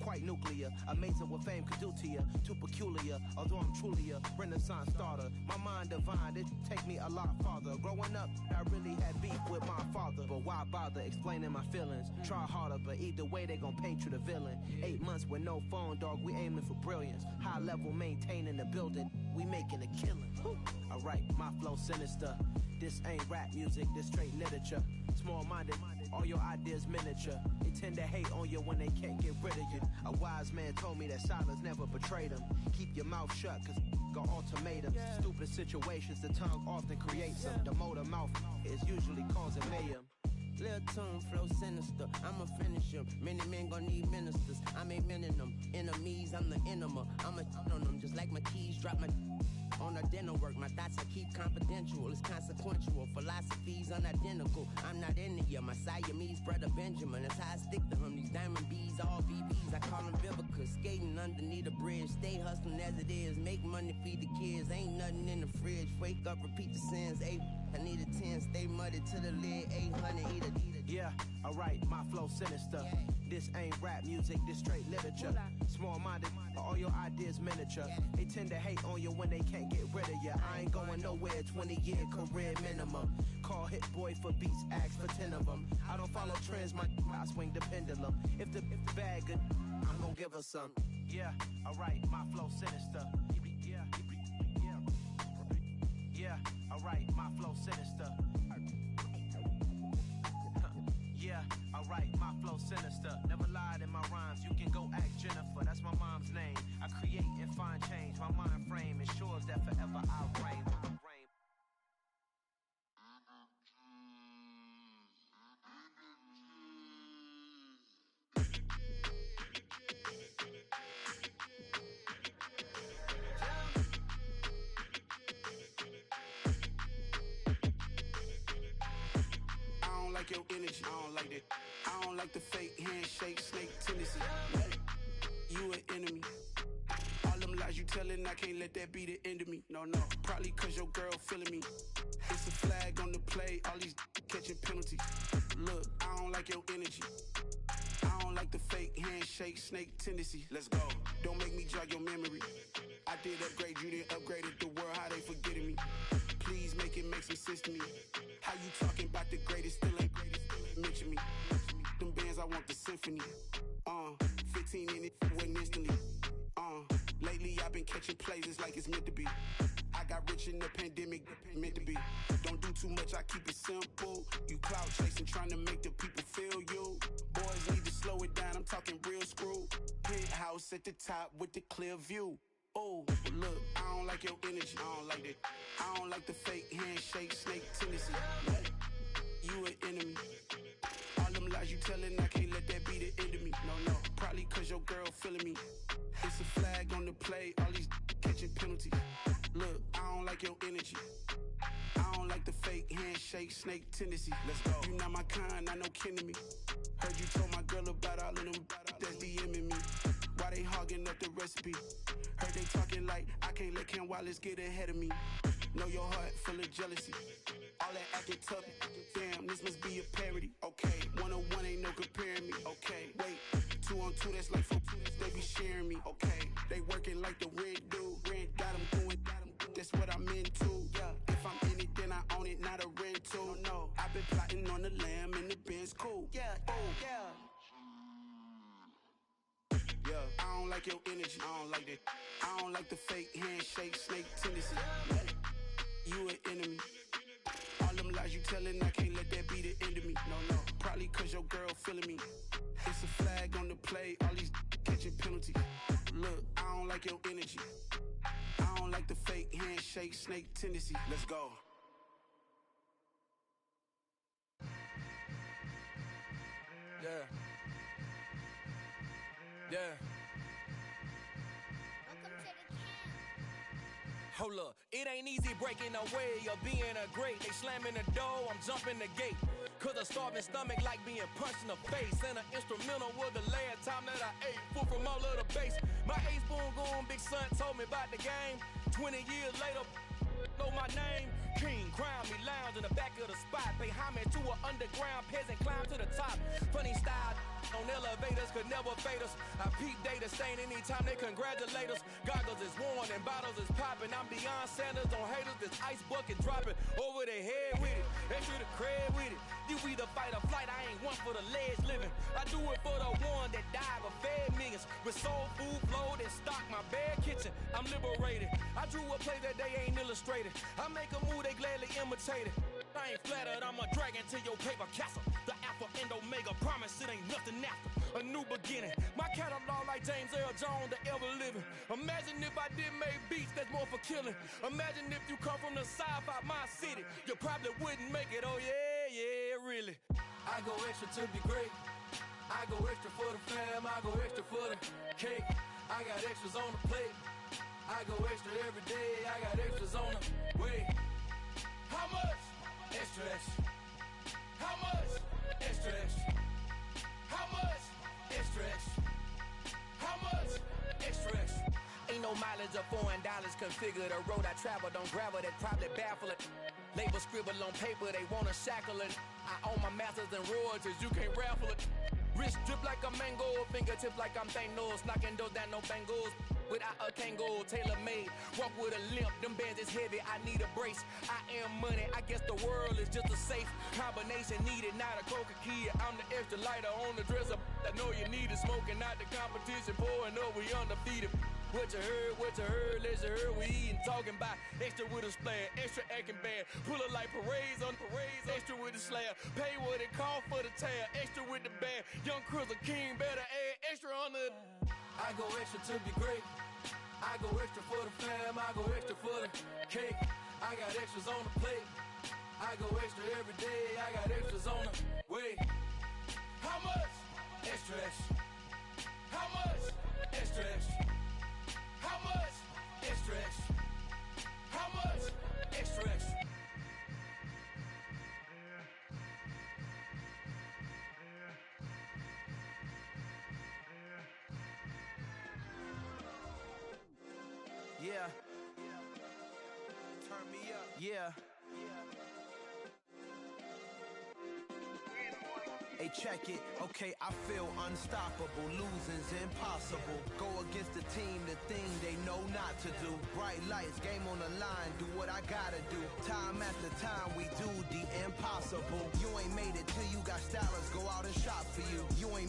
Quite nuclear, amazing what fame could do to you. Too peculiar, although I'm truly a renaissance starter. My mind divine, it take me a lot farther. Growing up, I really had beef with my father. But why bother explaining my feelings? Try harder, but either way they gon' paint you the villain. 8 months with no phone, dog, we aiming for brilliance. High level maintaining the building, we making a killing. Alright, my flow sinister. This ain't rap music, this straight literature. Small-minded, all your ideas miniature. They tend to hate on you when they can't get rid of you. A wise man told me that silence never betrayed him. Keep your mouth shut, cause got ultimatums. Stupid situations, the tongue often creates them. The motor mouth is usually causing mayhem. Lil' tune, flow sinister, I'ma finish him. Many men gon' need ministers, I make men in them. Enemies, I'm the enema, I'ma on them. Just like my keys, drop my on the dinner work. My thoughts I keep confidential, it's consequential. Philosophies unidentical, I'm not in the my Siamese brother Benjamin. That's how I stick to him, these diamond bees, all VBs. I call them Vivica, skating underneath the bridge. Stay hustling as it is, make money, feed the kids. Ain't nothing in the fridge, wake up, repeat the sins. I need a 10, stay muddy to the lid, 800, eat it. Yeah, alright, my flow sinister. This ain't rap music, this straight literature. Small-minded, all your ideas miniature. They tend to hate on you when they can't get rid of you. I ain't going nowhere, 20-year career minimum. Call Hit Boy for beats, ask for 10 of them. I don't follow trends, I swing the pendulum. If the bag good, I'm gon' give her some. Yeah, alright, my flow sinister. Yeah, alright, my flow sinister. Yeah, alright, my flow sinister. Never lied in my rhymes, you can go ask Jennifer. That's my mom's name. I create and find change. My mind frame ensures that forever I reign. Like your energy, I don't like that. I don't like the fake handshake, snake tendency. You an enemy. All them you telling I can't let that be the end of me. No, probably cause your girl feeling me. It's a flag on the play, all these catching penalties. Look, I don't like your energy. I don't like the fake handshake, snake tendency. Let's go. Don't make me jog your memory. I did upgrade, you didn't upgrade it. The world, how they forgetting me. Please make it make some sense to me. How you talking about the greatest, still ain't greatest, mention me. Them bands, I want the symphony. 15 in it, went instantly. Lately I've been catching plays, it's like it's meant to be. I got rich in the pandemic, meant to be. Don't do too much, I keep it simple. You clout chasing, trying to make the people feel you. Boys need to slow it down, I'm talking real screw. Penthouse at the top with the clear view. Oh, look, I don't like your energy, I don't like that. I don't like the fake handshake, snake tendency. What? You an enemy. All them lies you telling, I can't let that be the end of me. No, probably cause your girl feeling me. It's a flag on the play, all these catching penalties. Look, I don't like your energy. I don't like the fake handshake, snake tendency. Let's go. You not my kind, I know kin to me. Heard you told my girl about all of them that's DMing me. Why they hogging up the recipe? Heard they talking like I can't let Ken Wallace get ahead of me. Know your heart full of jealousy. All that acting tough, damn, this must be a parody. Okay, 101 ain't no comparing me. Okay, wait, 2 on 2, that's like 4, they be sharing me. Okay, they working like the red dude. Red got them doing, that's what I'm into. Yeah, if I'm in it, then I own it, not a rental. No, I've been plotting on the lamb and the Benz cool. Yeah, yeah, I don't like your energy, I don't like that. I don't like the fake handshake, snake tendency. You an enemy. All them lies you telling, I can't let that be the end of me. No, probably cause your girl feeling me. It's a flag on the play, all these catching penalties. Look, I don't like your energy. I don't like the fake handshake, snake tendency. Let's go. Yeah. Hold up, it ain't easy breaking away or being a great. They slamming the door, I'm jumping the gate. Cause a starving stomach like being punched in the face. And an instrumental was the last time that I ate. Food from all of the bass. My ace boom goon, big son told me about the game. 20 years later, know my name. King, crown me, lounge in the back of the spot. Pay homage to an underground peasant, climb to the top. Funny style on elevators could never fade us. I peep data stain anytime they congratulate us. Goggles is worn and bottles is popping. I'm beyond Sanders on haters, this ice bucket dropping over their head with it. Extra the cred with it. You either fight or flight, I ain't one for the ledge living. I do it for the one that died but fed millions. With soul food flowed and stocked my bare kitchen. I'm liberated. I drew a play that they ain't illustrated. I make a move, they gladly imitate it. I ain't flattered, I'm a dragon to your paper castle. The alpha and omega, promise it ain't nothing after. A new beginning. My catalog like James Earl Jones, the ever living. Imagine if I did make beats that's more for killing. Imagine if you come from the sci-fi, my city. You probably wouldn't make it, oh yeah, really. I go extra to be great. I go extra for the fam, I go extra for the cake. I got extras on the plate. I go extra every day, I got extras on the way. How much? Extra, extra. How much? Extra, extra. How much? Extra, extra. How much? Extra, extra. Ain't no mileage of $4 configure the road I travel. Don't gravel, that probably baffle it. Label scribble on paper, they wanna shackle it. I own my masters and royalties, you can't raffle it. Wrist drip like a mango, fingertips like I'm Thanos. Knocking those down, no bangles. Without a Kango, tailor-made. Walk with a limp, them bands is heavy, I need a brace. I am money, I guess the world is just a safe combination needed, not a coca key. I'm the extra lighter on the dresser. I know you need it, smoking out the competition, pouring up, we undefeated. What you heard, let's heard, we eating, talking about extra with a splash, extra acting bad. Pull it like parades on parades, extra with the slab. Pay what it cost for the tab, extra with the band. Young Crizzle King, better add extra on the. I go extra to be great. I go extra for the fam, I go extra for the cake. I got extras on the plate. I go extra every day, I got extras on the way. How much? Extra, extra. How much? Extra, extra. How much? Extra, extra. How much? Extra, extra. Yeah. Turn me up. Yeah. Hey, check it. Okay, I feel unstoppable. Losing's impossible. Go against the team, the thing they know not to do. Bright lights, game on the line. Do what I gotta do. Time after time, we do the impossible. You ain't made it till you got stylers. Go out and shop for you. You ain't